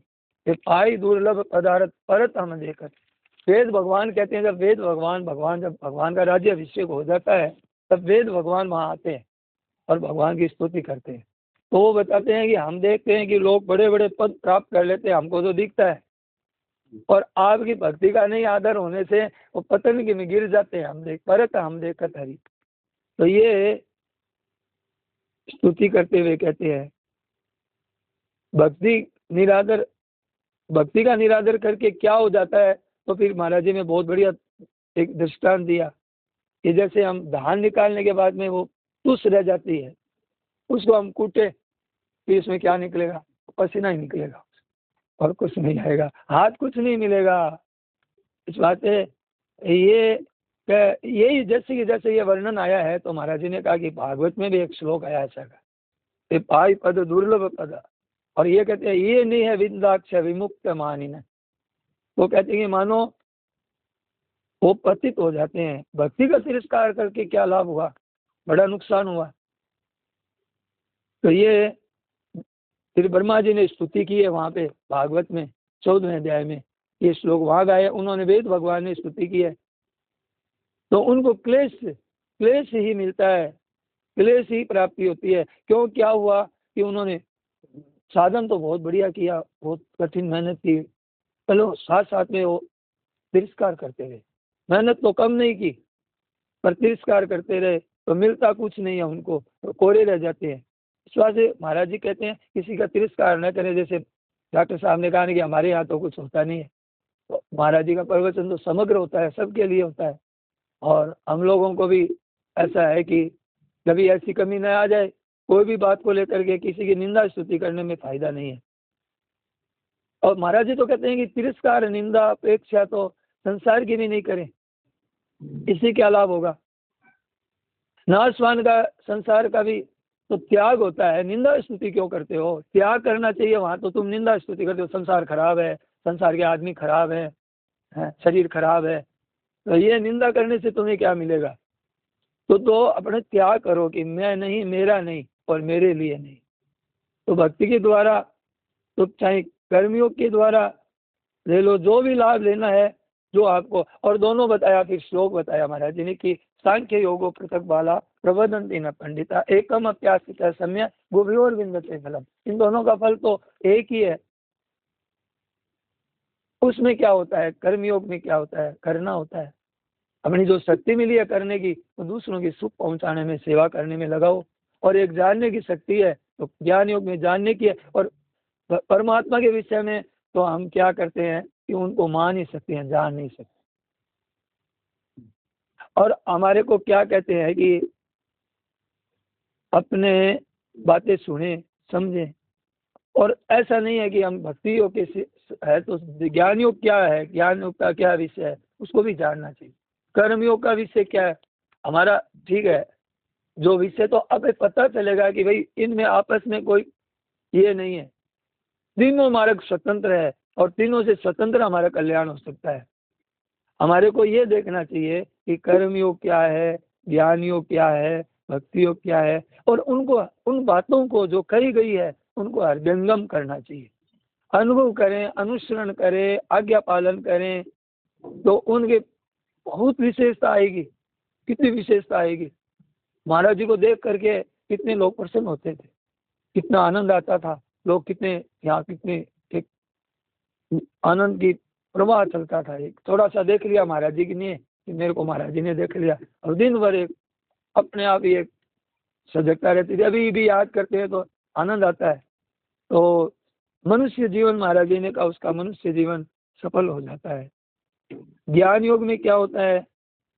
ये पाई दुर्लभ पदार्थ परत हम देकर। वेद भगवान कहते हैं, जब वेद भगवान जब भगवान का राज्य अभिषेक हो जाता है तब वेद भगवान वहाँ आते हैं और भगवान की स्तुति करते हैं। तो वो बताते हैं कि हम देखते हैं कि लोग बड़े बड़े पद प्राप्त कर लेते हैं, हमको तो दिखता है, और आपकी भक्ति का नहीं आदर होने से वो पतन के में गिर जाते हैं। हम देख हरी। तो ये स्तुति करते हुए कहते हैं भक्ति का निरादर करके क्या हो जाता है। तो फिर महाराज जी ने बहुत बढ़िया एक दृष्टांत दिया कि जैसे हम धान निकालने के बाद में वो तुस रह जाती है, उसको हम कूटे फिर इसमें क्या निकलेगा, पसीना ही निकलेगा और कुछ नहीं आएगा, हाथ कुछ नहीं मिलेगा। इस बात यही जैसे ये वर्णन आया है। तो महाराज जी ने कहा कि भागवत में भी एक श्लोक आया ऐसा का, पाई पद दुर्लभ पद, और ये कहते हैं ये नहीं है विंदाक्ष विमुक्त मानिन। वो कहते हैं कि मानो वो पतित हो जाते हैं, भक्ति का तिरस्कार करके क्या लाभ हुआ, बड़ा नुकसान हुआ। तो ये फिर ब्रह्मा जी ने स्तुति की है वहाँ पे भागवत में 14वें अध्याय में, ये श्लोक वहाँ गाए, उन्होंने वेद भगवान ने स्तुति की है। तो उनको क्लेश ही मिलता है, क्लेश ही प्राप्ति होती है। क्यों, क्या हुआ कि उन्होंने साधन तो बहुत बढ़िया किया, बहुत कठिन मेहनत की, चलो साथ साथ में वो तिरस्कार करते रहे, मेहनत तो कम नहीं की पर तिरस्कार करते रहे, तो मिलता कुछ नहीं है उनको, तो कोरे रह जाते हैं। इस वजह से महाराज जी कहते हैं किसी का तिरस्कार न करें। जैसे डॉक्टर साहब ने कहा कि हमारे यहाँ तो कुछ होता नहीं है, तो महाराज जी का प्रवचन तो समग्र होता है, सबके लिए होता है। और हम लोगों को भी ऐसा है कि कभी ऐसी कमी न आ जाए, कोई भी बात को लेकर के किसी की निंदा स्तुति करने में फायदा नहीं है। और महाराज जी तो कहते हैं कि तिरस्कार निंदा अपेक्षा तो संसार की भी नहीं करें, इससे क्या लाभ होगा। नाशवान का संसार का भी तो त्याग होता है, निंदा स्तुति क्यों करते हो, त्याग करना चाहिए वहाँ, तो तुम निंदा स्तुति करते हो। संसार खराब है, संसार के आदमी खराब है, शरीर खराब है, तो ये निंदा करने से तुम्हें क्या मिलेगा। तो अपने त्याग करो कि मैं नहीं, मेरा नहीं और मेरे लिए नहीं। तो भक्ति के द्वारा, तो चाहे कर्मयोग के द्वारा ले लो, जो भी लाभ लेना है जो आपको। और दोनों बताया, फिर श्लोक बताया महाराज जी ने कि सांख्य योगो पृथक बाला प्रबंधन्ति न पंडिता एकम अप्यासिता सम्य गुभ्योर विन्दते फलम। इन दोनों का फल तो एक ही है। उसमें क्या होता है, कर्मयोग में क्या होता है, करना होता है। अपनी जो शक्ति मिली है करने की, तो दूसरों की सुख पहुंचाने में, सेवा करने में लगाओ। और एक जानने की शक्ति है, तो ज्ञान योग में जानने की है। और परमात्मा के विषय में तो हम क्या करते हैं कि उनको मान ही सकते हैं, जान नहीं सकते। और हमारे को क्या कहते हैं कि अपने बातें सुने, समझे। और ऐसा नहीं है कि हम भक्ति योग के है तो ज्ञान योग क्या है, ज्ञान योग का क्या विषय है, उसको भी जानना चाहिए। कर्म योग का विषय क्या है हमारा, ठीक है, जो विषय तो अब पता चलेगा कि भाई इनमें आपस में कोई ये नहीं है, तीनों मार्ग स्वतंत्र है और तीनों से स्वतंत्र हमारा कल्याण हो सकता है। हमारे को ये देखना चाहिए कि कर्म योग क्या है, ज्ञान योग क्या है, भक्ति योग क्या है। और उनको, उन बातों को जो कही गई है उनको हृदयंगम करना चाहिए, अनुभव करें, अनुसरण करें, आज्ञा पालन करें, तो उनके बहुत विशेषता आएगी। कितनी विशेषता आएगी। महाराज जी को देख करके कितने लोग प्रसन्न होते थे, कितना आनंद आता था। लोग कितने यहाँ, कितने एक आनंद की प्रवाह चलता था। एक थोड़ा सा देख लिया महाराज जी की नहीं, कि मेरे को महाराज जी ने देख लिया, और दिन भर एक अपने आप ही एक सजगता रहती थी। अभी भी याद करते हैं तो आनंद आता है। तो मनुष्य जीवन, महाराज जी ने कहा, उसका मनुष्य जीवन सफल हो जाता है। ज्ञान योग में क्या होता है,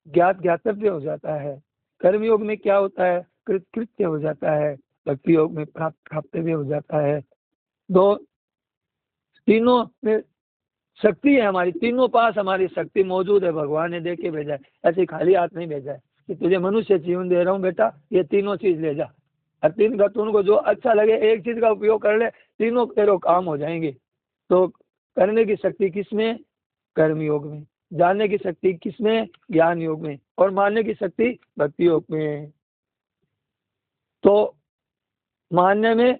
ज्ञात ज्ञातव्य हो जाता है। कर्म योग में क्या होता है, कृत कृत्य हो जाता है। भक्ति योग में प्राप्त प्राप्तव्य हो जाता है। दो तीनों में शक्ति है हमारी, तीनों पास हमारी शक्ति मौजूद है। भगवान ने दे के भेजा है, ऐसे खाली हाथ नहीं भेजा है कि तुझे मनुष्य जीवन दे रहा हूँ बेटा, ये तीनों चीज ले जा। और तीन का तुमको जो अच्छा लगे एक चीज का उपयोग कर ले, तीनों तेरे काम हो जाएंगे। तो करने की शक्ति किसमें, कर्म योग में। जानने की शक्ति किसमें, ज्ञान योग में। और मानने की शक्ति भक्ति योग में। तो मानने में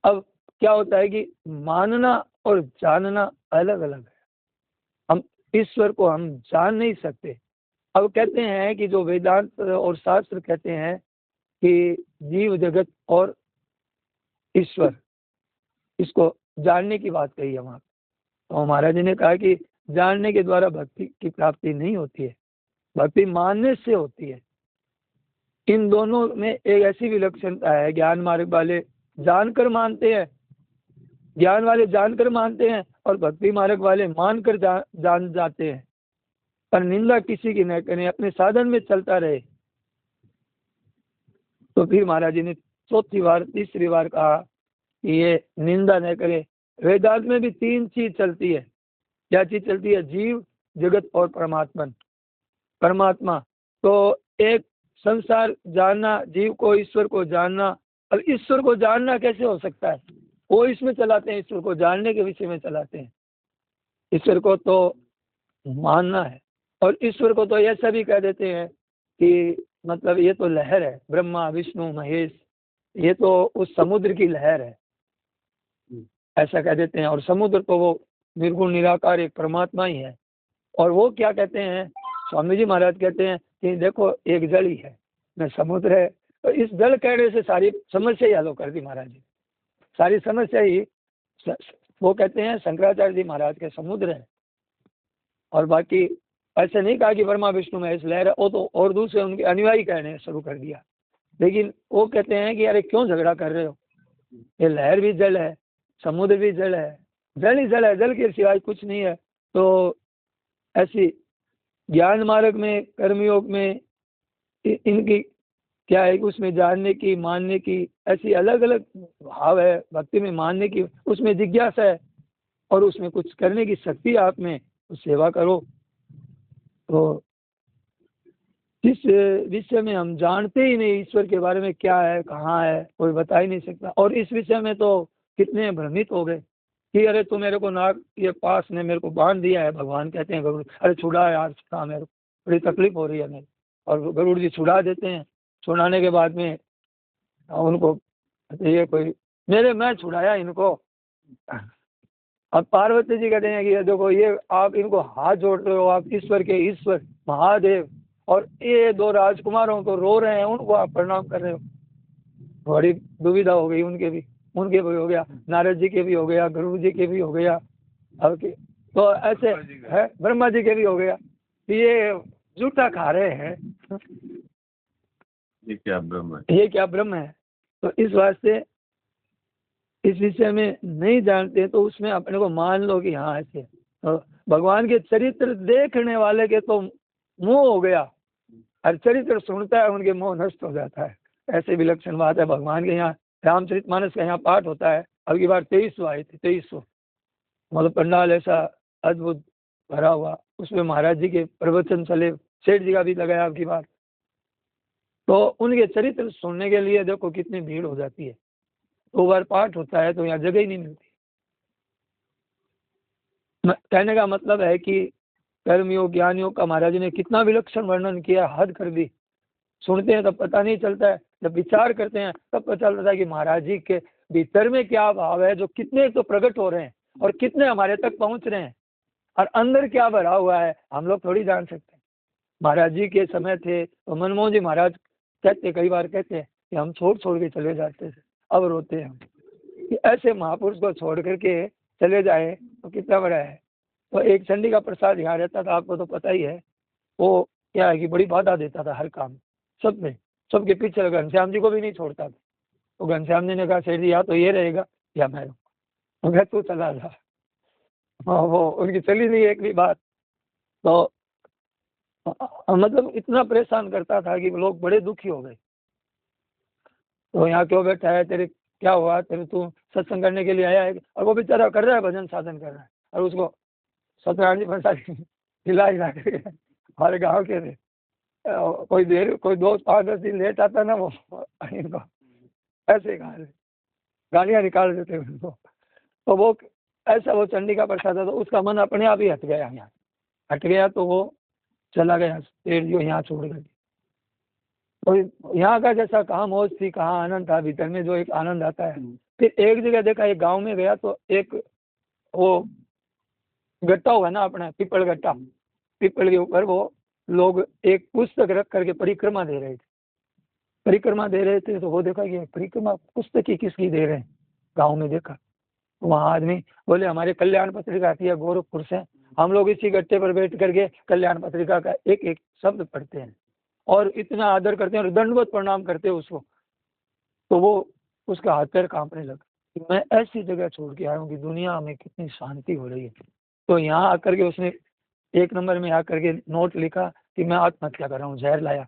अब क्या होता है कि मानना और जानना अलग अलग है। हम ईश्वर को हम जान नहीं सकते। अब कहते हैं कि जो वेदांत और शास्त्र कहते हैं कि जीव जगत और ईश्वर, इसको जानने की बात कही है वहाँ। तो महाराज जी ने कहा कि जानने के द्वारा भक्ति की प्राप्ति नहीं होती है, भक्ति मानने से होती है। इन दोनों में एक ऐसी विलक्षणता है, ज्ञान मार्ग वाले जानकर मानते हैं, ज्ञान वाले जानकर मानते हैं, और भक्ति मार्ग वाले मानकर जान जाते हैं। पर निंदा किसी की न करें, अपने साधन में चलता रहे। तो फिर महाराज जी ने चौथी बार, तीसरी बार कहा कि ये निंदा न करे। वेदांत में भी तीन चीज चलती है। क्या चीज चलती है, जीव जगत और परमात्मा। तो एक संसार जानना, जीव को ईश्वर को जानना। अब ईश्वर को जानना कैसे हो सकता है, वो इसमें चलाते हैं, ईश्वर को जानने के विषय में चलाते हैं। ईश्वर को तो मानना है, और ईश्वर को तो ऐसा भी कह देते हैं कि मतलब ये तो लहर है, ब्रह्मा विष्णु महेश, ये तो उस समुद्र की लहर है, ऐसा कह देते हैं। और समुद्र तो वो निर्गुण निराकार एक परमात्मा ही है। और वो क्या कहते हैं, स्वामी जी महाराज कहते हैं कि देखो एक जल ही है न समुद्र है। तो इस जल कहने से सारी समस्या ही हल कर दी महाराज जी। सारी समस्या ही वो कहते हैं शंकराचार्य जी महाराज के समुद्र है। और बाकी ऐसे नहीं कहा कि ब्रह्मा विष्णु महेश लहर है, वो तो और दूसरे उनके अनुयायी कहने शुरू कर दिया। लेकिन वो कहते हैं कि अरे क्यों झगड़ा कर रहे हो, ये लहर भी जल है, समुद्र भी जल है, जल ही जल है, जल के सिवाय कुछ नहीं है। तो ऐसी ज्ञान मार्ग में, कर्मयोग में इनकी क्या है, उसमें जानने की, मानने की ऐसी अलग अलग भाव है। भक्ति में मानने की, उसमें जिज्ञासा है, और उसमें कुछ करने की शक्ति आप में, तो सेवा करो। तो जिस विषय में हम जानते ही नहीं ईश्वर के बारे में क्या है, कहाँ है, कोई बता ही नहीं सकता। और इस विषय में तो कितने भ्रमित हो गए कि अरे तू मेरे को नाक ये पास ने मेरे को बांध दिया है। भगवान कहते हैं अरे छुड़ा यार, छुड़ा, मेरे को बड़ी तकलीफ हो रही है मेरे। और गरुड़ जी छुड़ा देते हैं। छुड़ाने के बाद में उनको ये कोई मैं छुड़ाया इनको। अब पार्वती जी कहते हैं कि देखो ये आप इनको हाथ जोड़ रहे हो, आप ईश्वर के ईश्वर महादेव, और ये दो राजकुमारों को रो रहे हैं, उनको आप प्रणाम कर रहे हो। बड़ी दुविधा हो गई उनके भी हो गया, नारद जी के भी हो गया, गरुड़ जी के भी हो गया, अब तो ऐसे है ब्रह्मा जी के भी हो गया। ये जूठा खा रहे हैं, ये क्या ब्रह्म है, ये क्या ब्रह्म है। तो इस वास्ते इस विषय में नहीं जानते तो उसमें अपने को मान लो कि हाँ ऐसे। तो भगवान के चरित्र देखने वाले के तो मोह हो गया, और चरित्र सुनता है उनके मोह नष्ट हो जाता है। ऐसे विलक्षण बात है। भगवान के यहाँ रामचरितमानस का यहाँ पाठ होता है, अब की बार 2300 आए थे, 2300 मतलब पंडाल ऐसा अद्भुत भरा हुआ, उसमें महाराज जी के प्रवचन चले, सेठ जी का भी लगाया अब की बार। तो उनके चरित्र सुनने के लिए देखो कितनी भीड़ हो जाती है। 2 बार पाठ होता है तो यहाँ जगह ही नहीं मिलती। कहने का मतलब है कि कर्मयोग ज्ञानियों का महाराज जी ने कितना विलक्षण वर्णन किया, हद कर दी। सुनते हैं तब पता नहीं चलता है, जब विचार करते हैं तब पता चलता है कि महाराज जी के भीतर में क्या भाव है, जो कितने तो प्रकट हो रहे हैं और कितने हमारे तक पहुंच रहे हैं, और अंदर क्या भरा हुआ है हम लोग थोड़ी जान सकते हैं। महाराज जी के समय थे तो मनमोहन जी महाराज कई बार कहते हैं कि हम छोड़ के चले जाते थे, अब रोते हैं हम कि ऐसे महापुरुष को छोड़ करके चले जाए तो कितना बड़ा है। तो एक चंडी का प्रसाद यहाँ रहता था, आपको तो पता ही है। वो क्या है कि बड़ी बाधा देता था हर काम सब में, सबके पीछे घनश्याम जी को भी नहीं छोड़ता था। तो घनश्याम जी ने कहा सेठ जी या तो ये रहेगा या मैं रहूँगा, तू चला जा। वो उनकी चली नहीं एक भी बात। तो मतलब इतना परेशान करता था कि लोग बड़े दुखी हो गए। तो यहाँ क्यों बैठा है, तेरे क्या हुआ, तेरे तू सत्संग करने के लिए आया है? और वो बेचारा कर रहा है, भजन साधन कर रहा है, और उसको सत्यनारायण जी प्रसाद हिला के हमारे गाँव के थे, कोई 2-5-10 दिन लेट आता ना वो इनको ऐसे गालियाँ निकाल देते उनको। तो वो ऐसा वो चंडी का प्रसाद था, तो उसका मन अपने आप ही हट गया, यहाँ हट गया तो वो चला गया, पेड़ जो यहाँ छोड़ गए। तो यहाँ का जैसा कहाँ मौज थी, कहाँ आनंद था, भीतर में जो एक आनंद आता है। फिर एक जगह देखा, एक गांव में गया तो एक वो गट्टा होगा ना अपना पीपल गट्टा, पीपल के ऊपर वो लोग एक पुस्तक रख करके परिक्रमा दे रहे थे। तो वो देखा कि परिक्रमा पुस्तक ही किसकी दे रहे हैं, गाँव में देखा। वहाँ आदमी बोले हमारे कल्याण पत्रिका आती है गोरखपुर से, हम लोग इसी गट्टे पर बैठ करके कल्याण पत्रिका का एक एक शब्द पढ़ते हैं और इतना आदर करते हैं और दंडवत प्रणाम करते हैं उसको। तो वो उसका हाथ पैर कांपने लगा। मैं ऐसी जगह छोड़ के आया हूँ कि दुनिया में कितनी शांति हो रही है। तो यहाँ आकर के उसने 1 नंबर में आकर के नोट लिखा कि मैं आत्महत्या कर रहा हूँ, जहर लाया।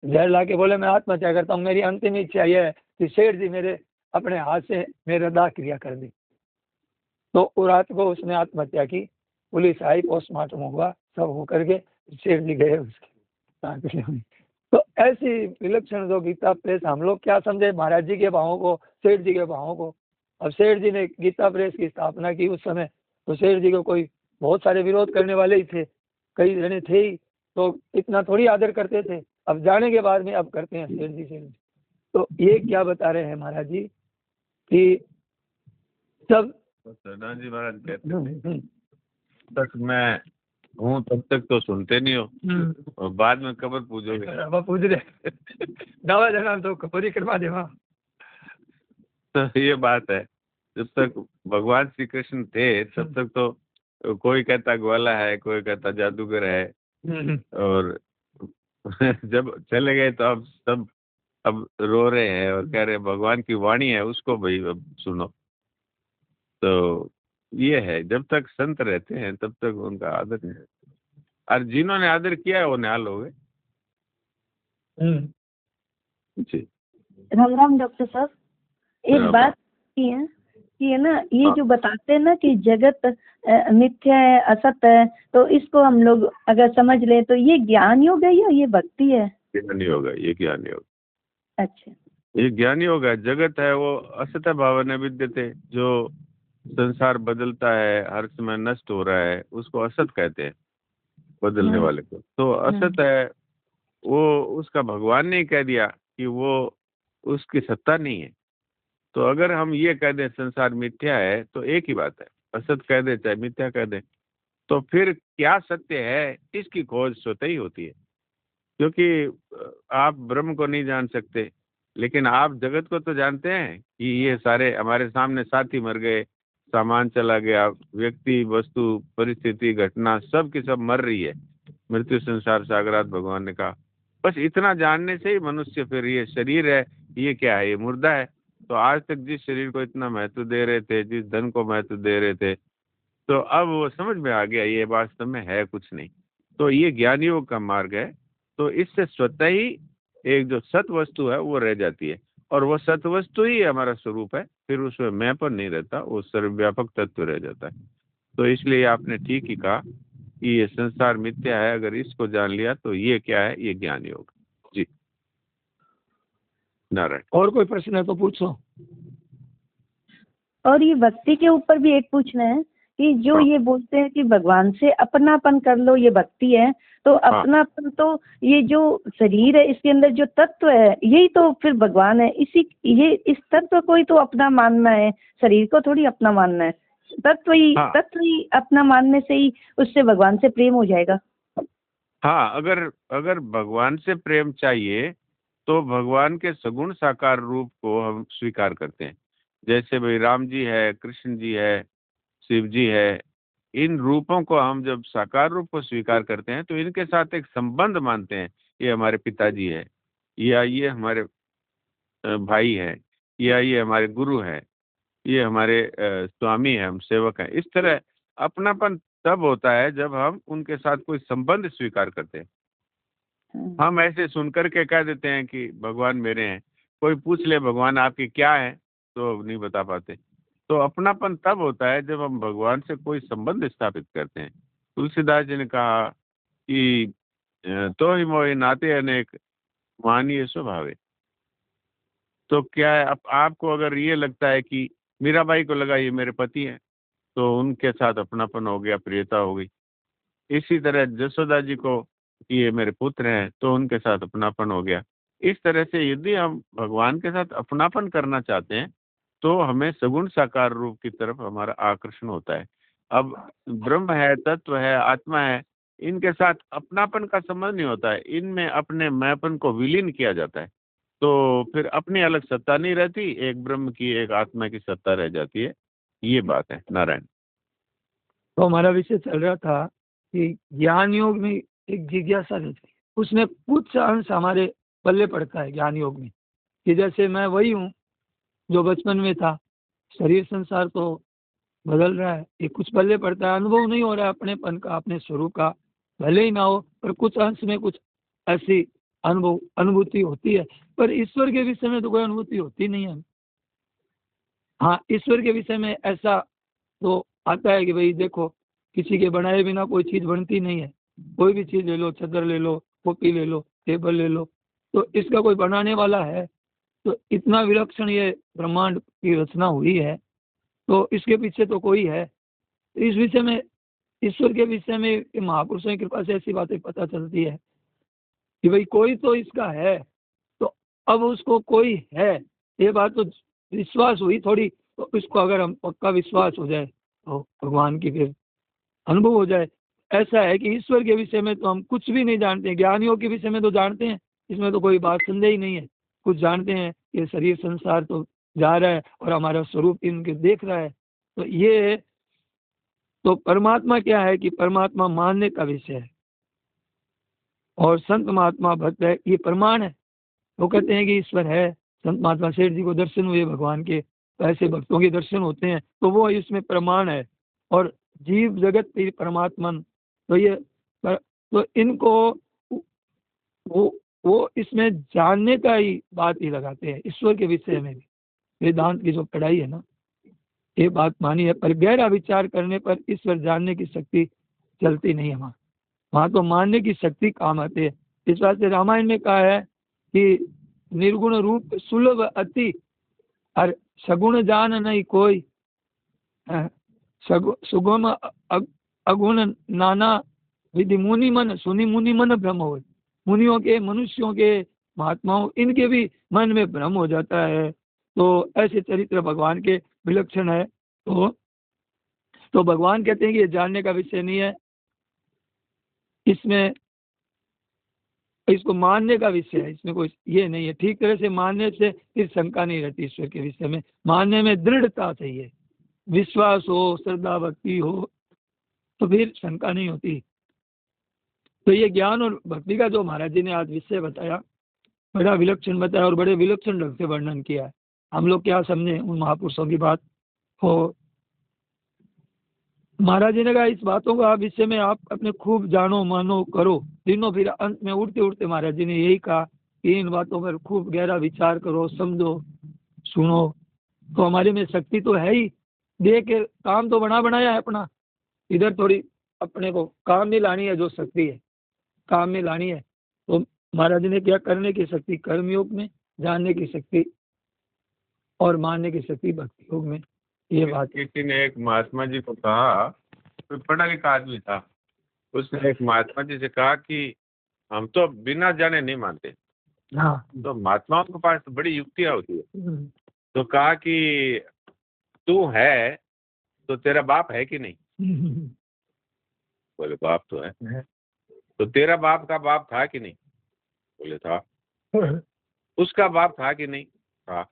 जहर ला के बोले मैं आत्महत्या करता हूँ, मेरी अंतिम इच्छा यह है कि सेठ जी मेरे अपने हाथ से मेरे दाह क्रिया कर दी। तो रात को उसने आत्महत्या की, पुलिस आई, पोस्टमार्टम हुआ, सब हो करके सेठ जी गए उसके। तो ऐसी विलक्षण जो गीता प्रेस, हम लोग क्या समझे महाराज जी के भावों को, सेठ जी के भावों को। अब सेठ जी ने गीता प्रेस की स्थापना की उस समय, तो सेठ जी को कोई बहुत सारे विरोध करने वाले ही थे, कई जने थे ही, तो इतना थोड़ी आदर करते थे। अब जाने के बाद में अब करते हैं सेठ जी। तो ये क्या बता रहे हैं महाराज जी कि सब सत्यनारायण जी महाराज कहते थे तक मैं हूँ तब तक तो सुनते नहीं हो, और बाद में कबर पूजोगे। पूज रहे नवा जन्म तो परिक्रमा देवा। तो ये बात है, जब तक भगवान श्री कृष्ण थे तब तक तो कोई कहता ग्वाला है, कोई कहता जादूगर है, और जब चले गए तो अब सब अब रो रहे हैं और कह रहे हैं भगवान की वाणी है उसको भाई अब सुनो। तो ये है, जब तक संत रहते हैं तब तक उनका आदर है, और जिन्होंने आदर किया है वो निहाल हो गए। जी राम राम डॉक्टर साहब, एक राम बात की है कि है ना, ये जो बताते हैं ना कि जगत मिथ्या है, असत है, तो इसको हम लोग अगर समझ लें तो ये ज्ञान योग है या ये भक्ति है? ज्ञानी होगा, ये ज्ञानी होगा। अच्छा, ये ज्ञानी होगा। जगत है वो असत भावना विद्यते, जो संसार बदलता है, हर समय नष्ट हो रहा है, उसको असत कहते हैं, बदलने वाले को। तो असत है वो उसका भगवान ने कह दिया कि वो उसकी सत्ता नहीं है। तो अगर हम ये कह दें संसार मिथ्या है तो एक ही बात है, असत कह दे चाहे मिथ्या कह दे, तो फिर क्या सत्य है इसकी खोज स्वतः ही होती है। क्योंकि आप ब्रह्म को नहीं जान सकते, लेकिन आप जगत को तो जानते हैं कि ये सारे हमारे सामने साथी मर गए, सामान चला गया, व्यक्ति वस्तु परिस्थिति घटना सब की सब मर रही है। मृत्यु संसार सागरात भगवान ने कहा। बस इतना जानने से ही मनुष्य फिर ये शरीर है, ये क्या है, ये मुर्दा है। तो आज तक जिस शरीर को इतना महत्व दे रहे थे, जिस धन को महत्व दे रहे थे, तो अब वो समझ में आ गया ये वास्तव में है कुछ नहीं। तो ये ज्ञान योग का मार्ग है। तो इससे स्वतः ही एक जो सत वस्तु है वो रह जाती है, और वो सत वस्तु ही हमारा स्वरूप है। फिर उसमें मैं पर नहीं रहता, वो सर्वव्यापक तत्व रह जाता है। तो इसलिए आपने ठीक ही कहा कि ये संसार मिथ्या है। अगर इसको जान लिया तो ये क्या है, ये ज्ञान योग। जी नारायण। और कोई प्रश्न है तो पूछो। और ये भक्ति के ऊपर भी एक पूछना है कि जो ये बोलते हैं कि भगवान से अपनापन कर लो, ये भक्ति है। तो अपनापन तो ये जो शरीर है इसके अंदर जो तत्व है यही तो फिर भगवान है। इस तत्व को ही तो अपना मानना है, शरीर को थोड़ी अपना मानना है। तत्व ही अपना मानने से ही उससे भगवान से प्रेम हो जाएगा। हाँ, अगर भगवान से प्रेम चाहिए तो भगवान के सगुण साकार रूप को हम स्वीकार करते हैं। जैसे भाई राम जी है, कृष्ण जी है, शिव जी है, इन रूपों को हम जब साकार रूप को स्वीकार करते हैं तो इनके साथ एक संबंध मानते हैं। ये हमारे पिताजी है, या ये हमारे भाई है, या ये हमारे गुरु है, ये हमारे स्वामी है, हम सेवक हैं। इस तरह अपनापन तब होता है जब हम उनके साथ कोई संबंध स्वीकार करते हैं। हम ऐसे सुनकर के कह देते हैं कि भगवान मेरे हैं, कोई पूछ ले भगवान आपके क्या है तो नहीं बता पाते। तो अपनापन तब होता है जब हम भगवान से कोई संबंध स्थापित करते हैं। तुलसीदास जी ने कहा कि तो ही मोहि नाते अनेक मानिए स्वभावे। तो क्या है, आपको अगर ये लगता है कि मीराबाई को लगा ये मेरे पति हैं तो उनके साथ अपनापन हो गया, प्रियता हो गई। इसी तरह जसोदा जी को कि ये मेरे पुत्र हैं तो उनके साथ अपनापन हो गया। इस तरह से यदि हम भगवान के साथ अपनापन करना चाहते हैं तो हमें सगुण साकार रूप की तरफ हमारा आकर्षण होता है। अब ब्रह्म है, तत्व है, आत्मा है, इनके साथ अपनापन का संबंध नहीं होता है, इनमें अपने मैंपन को विलीन किया जाता है। तो फिर अपनी अलग सत्ता नहीं रहती, एक ब्रह्म की एक आत्मा की सत्ता रह जाती है। ये बात है नारायण। तो हमारा विषय चल रहा था कि ज्ञान योग में एक जिज्ञासा रहती है, उसमें कुछ अंश हमारे पल्ले पड़ता है ज्ञान योग में, कि जैसे मैं वही हूँ जो बचपन में था। शरीर संसार तो बदल रहा है, ये कुछ पल्ले पड़ता है, अनुभव नहीं हो रहा है अपनेपन का, अपने स्वरूप का, भले ही ना हो पर कुछ अंश में कुछ ऐसी अनुभूति होती है। पर ईश्वर के विषय में तो कोई अनुभूति होती नहीं है। हाँ, ईश्वर के विषय में ऐसा तो आता है कि भाई देखो, किसी के बनाए बिना कोई चीज़ बनती नहीं है। कोई भी चीज़ ले लो, चादर ले लो, कॉपी ले लो, टेबल ले लो, तो इसका कोई बनाने वाला है। तो इतना विलक्षण ये ब्रह्मांड की रचना हुई है तो इसके पीछे तो कोई है। इस विषय में, ईश्वर के विषय में महापुरुषों की कृपा से ऐसी बातें पता चलती है कि भाई कोई तो इसका है। तो अब उसको कोई है, ये बात तो विश्वास हुई थोड़ी, तो इसको अगर हम पक्का विश्वास हो जाए तो भगवान की फिर अनुभव हो जाए। ऐसा है कि ईश्वर के विषय में तो हम कुछ भी नहीं जानते, ज्ञानियों के विषय में तो जानते हैं, इसमें तो कोई बात संदेह ही नहीं है। कुछ जानते हैं कि शरीर संसार तो जा रहा है और हमारा स्वरूप इनके देख रहा है। तो ये तो परमात्मा क्या है कि परमात्मा मानने का विषय है, और संत महात्मा भक्त है ये प्रमाण है। वो कहते हैं कि ईश्वर है। संत महात्मा सेठ जी को दर्शन हुए भगवान के, तो ऐसे भक्तों के दर्शन होते हैं, तो वो इसमें प्रमाण है। और जीव जगत भी परमात्मन, तो ये तो इनको वो इसमें जानने का ही बात ही लगाते हैं। ईश्वर के विषय में भी वेदांत की जो पढ़ाई है ना, ये बात मानी है, पर गहरा विचार करने पर ईश्वर जानने की शक्ति चलती नहीं है। वहाँ तो मानने की शक्ति काम आती है। इस बात से रामायण में कहा है कि निर्गुण रूप सुलभ अति, और सगुण जान नहीं कोई, सुगम अगुण नाना विधि मुनि मन सुनि मुनि मन भ्रम हो। मुनियों के, मनुष्यों के, महात्माओं, इनके भी मन में भ्रम हो जाता है। तो ऐसे चरित्र भगवान के विलक्षण है। तो भगवान कहते हैं कि ये जानने का विषय नहीं है, इसमें इसको मानने का विषय है, इसमें कोई ये नहीं है। ठीक तरह से मानने से फिर शंका नहीं रहती ईश्वर के विषय में। मानने में दृढ़ता चाहिए, विश्वास हो, श्रद्धा भक्ति हो, तो फिर शंका नहीं होती। तो ये ज्ञान और भक्ति का जो महाराज जी ने आज विषय बताया, बड़ा विलक्षण बताया और बड़े विलक्षण ढंग से वर्णन किया है। हम लोग क्या समझे उन महापुरुषों की बात हो। महाराज जी ने कहा इस बातों का विषय में आप अपने खूब जानो, मानो, करो, तीनों। फिर अंत में उड़ते उड़ते महाराज जी ने यही कहा कि इन बातों पर खूब गहरा विचार करो, समझो, सुनो। तो हमारे में शक्ति तो है ही, देख के काम तो बना बनाया है अपना, इधर थोड़ी अपने को काम में लानी है, जो शक्ति है काम में लानी है। तो महाराज जी ने क्या, करने की शक्ति कर्मयोग में, जानने की शक्ति और मानने की शक्ति भक्ति योग में। ये बात किसी ने एक महात्मा जी को कहा, कोई पढ़ा लिखा आदमी था, उसने एक महात्मा जी से कहा कि हम तो बिना जाने नहीं मानते। हाँ। तो महात्माओं के पास तो बड़ी युक्तियां होती है। तो कहा कि तू है तो तेरा बाप है कि नहीं? बोले बाप तो है। तो तेरा बाप का बाप था कि नहीं? बोले था। उसका बाप था कि नहीं? था।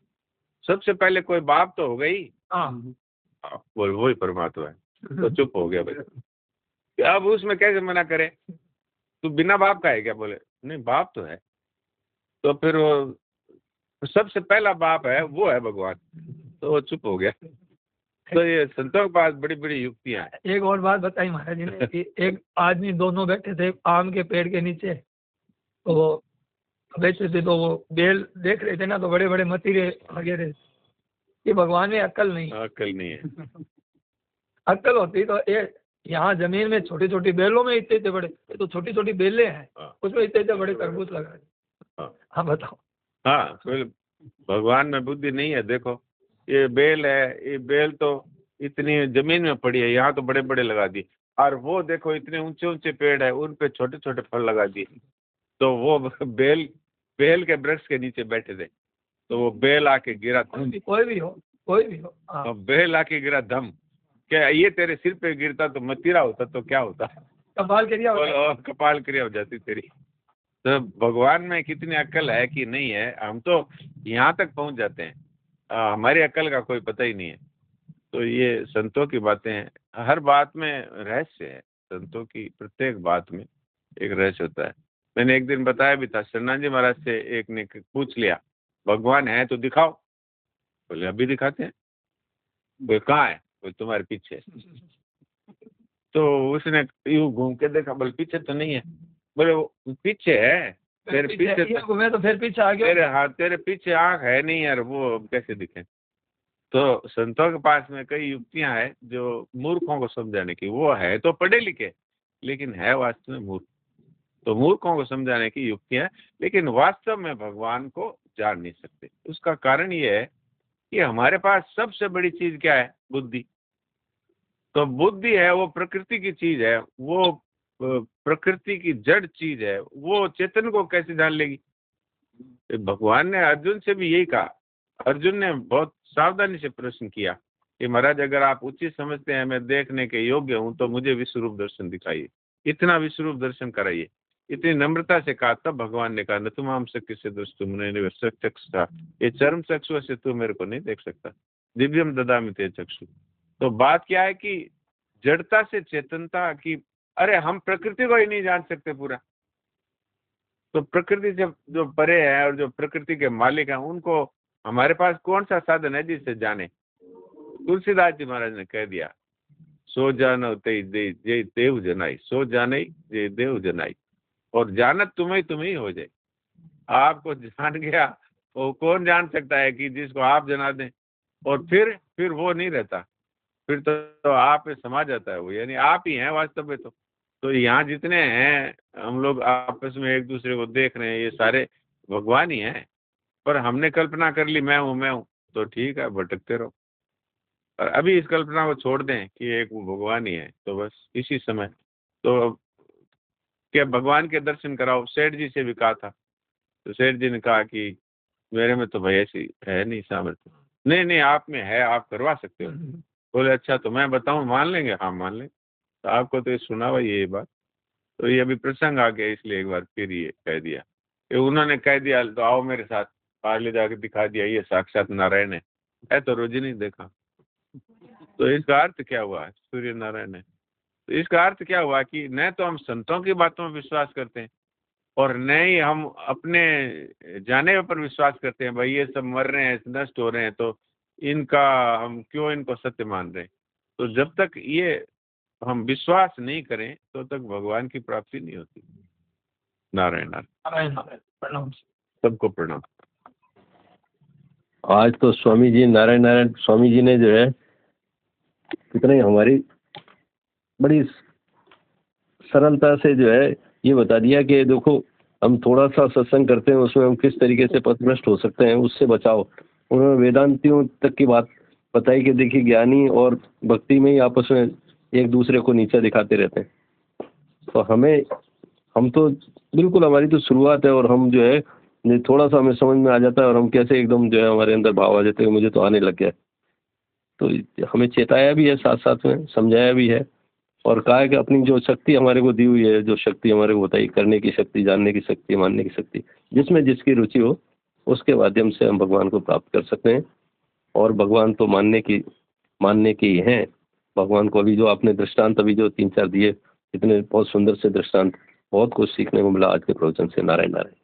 सबसे पहले कोई बाप तो हो गई। बोल वही परमात्मा है। तो चुप हो गया भाई। अब उसमें कैसे मना करे, तू बिना बाप का है क्या? बोले नहीं, बाप तो है। तो फिर वो सबसे पहला बाप है, वो है भगवान। तो वो चुप हो गया। तो ये संतों के पास बड़ी बड़ी युक्तियां हैं। एक और बात बताई महाराज जी ने कि एक आदमी, दोनों बैठे थे आम के पेड़ के नीचे, तो वो बैठे थे, तो वो बेल देख रहे थे ना, तो बड़े बड़े मतीरे वगैरह। ये भगवान में अक्ल नहीं, अक्ल नहीं है। अक्ल होती तो ये यहाँ जमीन में छोटी छोटी बेलों में इतने इतने बड़े, ये तो छोटी छोटी बेलें हैं, उसमें इतने इतने बड़े तरबूज लगा दिए। हाँ बताओ। हाँ, फिर भगवान में बुद्धि नहीं है। देखो ये बेल है, ये बेल तो इतनी जमीन में पड़ी है, यहाँ तो बड़े बड़े लगा दिए। और वो देखो इतने ऊंचे ऊंचे पेड़ है, उन पे छोटे छोटे फल लगा दिए। तो वो बेल बेल के वृक्ष के नीचे बैठे थे, तो वो बेल आके गिरा। कोई भी हो, कोई भी हो। तो बेल आके गिरा धम। क्या ये तेरे सिर पे गिरता तो मतीरा होता तो क्या होता? कपाल क्रिया कपाल क्रिया हो जाती तेरी। तो भगवान में कितनी अक्ल है कि नहीं है, हम तो यहाँ तक पहुँच जाते हैं, हमारी अक्ल का कोई पता ही नहीं है। तो ये संतों की बातें हैं, हर बात में रहस्य है। संतों की प्रत्येक बात में एक रहस्य होता है। मैंने एक दिन बताया भी था, शरणानंद जी महाराज से एक ने पूछ लिया भगवान है तो दिखाओ। बोले अभी दिखाते हैं। बोले कहाँ है? बोले तुम्हारे पीछे। तो उसने यूं घूम के देखा, बोले पीछे तो नहीं है। बोले वो पीछे है, तेरे पीछे घूमे तो फिर पीछे आ गया। तेरे हाथ, तेरे पीछे आंख है नहीं यार, वो कैसे दिखे? तो संतों के पास में कई युक्तियां हैं जो मूर्खों को समझाने की। वो है तो पढ़े लिखे, लेकिन है वास्तव में मूर्ख। तो मूर्खों को समझाने की युक्तियां, लेकिन वास्तव में भगवान को जान नहीं सकते। उसका कारण ये है कि हमारे पास सबसे बड़ी चीज क्या है? बुद्धि। तो बुद्धि है, वो प्रकृति की चीज है, वो प्रकृति की जड़ चीज है, वो चेतन को कैसे जान लेगी? भगवान ने अर्जुन से भी यही कहा। अर्जुन ने बहुत सावधानी से प्रश्न किया कि महाराज अगर आप उचित समझते हैं मैं देखने के योग्य हूं तो मुझे विश्वरूप दर्शन दिखाइए, इतना विश्वरूप दर्शन कराइए। इतनी नम्रता से कहा। तब भगवान ने कहा न तुम हम शक्ति से दृष्टि मुने चक्षु था, ये चर्म चक्षु से तू मेरे को नहीं देख सकता, दिव्यम ददामि ते चक्षु। तो बात क्या है कि जड़ता से चेतनता की, अरे हम प्रकृति को ही नहीं जान सकते पूरा, तो प्रकृति से जो परे है और जो प्रकृति के मालिक हैं उनको हमारे पास कौन सा साधन है जिससे जाने? तुलसीदास जी महाराज ने कह दिया, सो जानो ते जय देव जनाई, सो जाने जय देव जनाई। और जानत तुम्हें ही हो जाए। आपको जान गया वो कौन जान सकता है कि जिसको आप जना दें? और फिर वो नहीं रहता, फिर तो आप में समा जाता है वो, यानी आप ही हैं वास्तव में। तो यहाँ जितने हैं हम लोग आपस में एक दूसरे को देख रहे हैं, ये सारे भगवान ही हैं। पर हमने कल्पना कर ली मैं हूँ, तो ठीक है भटकते रहो। और अभी इस कल्पना को छोड़ दें कि एक वो भगवान ही है, तो बस इसी समय तो कि भगवान के दर्शन कराओ। सेठ जी से भी कहा था, तो सेठ जी ने कहा कि मेरे में तो भाई ऐसी है नहीं सामर्थ्य। नहीं नहीं, आप में है, आप करवा सकते हो। बोले अच्छा तो मैं बताऊं, मान लेंगे? हाँ मान लें। तो आपको तो ये सुना हुआ ये बात, तो ये अभी प्रसंग आ गया इसलिए एक बार फिर ये कह दिया कि उन्होंने कह दिया तो आओ मेरे साथ, बाहर ले जाके दिखा दिया, ये साक्षात नारायण है तो रोज ही नहीं देखा। तो इसका अर्थ क्या हुआ? सूर्य नारायण है। तो इसका अर्थ क्या हुआ कि न तो हम संतों की बातों में विश्वास करते हैं और न ही हम अपने जाने पर विश्वास करते हैं। भाई ये सब मर रहे हैं, नष्ट हो रहे हैं, तो इनका हम क्यों इनको सत्य मान रहे हैं? तो जब तक ये हम विश्वास नहीं करें तो तक भगवान की प्राप्ति नहीं होती। नारायण नारायण। प्रणाम। सबको प्रणाम। आज तो स्वामी जी, नारायण नारायण स्वामी जी ने जो है कितने हमारी बड़ी सरलता से जो है ये बता दिया कि देखो हम थोड़ा सा सत्संग करते हैं उसमें हम किस तरीके से पथभ्रष्ट हो सकते हैं, उससे बचाओ। उन्होंने वेदांतियों तक की बात बताई कि देखिए ज्ञानी और भक्ति में ही आपस में एक दूसरे को नीचा दिखाते रहते हैं। तो हम तो बिल्कुल हमारी तो शुरुआत है और हम जो है थोड़ा सा हमें समझ में आ जाता है और हम कैसे एकदम जो है हमारे अंदर भाव आ जाते हैं, मुझे तो आने लग गया। तो हमें चेताया भी है, साथ साथ में समझाया भी है और कहा है कि अपनी जो शक्ति हमारे को दी हुई है, जो शक्ति हमारे को बताई, करने की शक्ति, जानने की शक्ति, मानने की शक्ति, जिसमें जिसकी रुचि हो उसके माध्यम से हम भगवान को प्राप्त कर सकते हैं। और भगवान तो मानने की ही हैं। भगवान को अभी जो आपने दृष्टांत अभी जो 3-4 दिए, इतने बहुत सुंदर से दृष्टांत, बहुत कुछ सीखने को मिला आज के प्रवचन से। नारायण नारायण।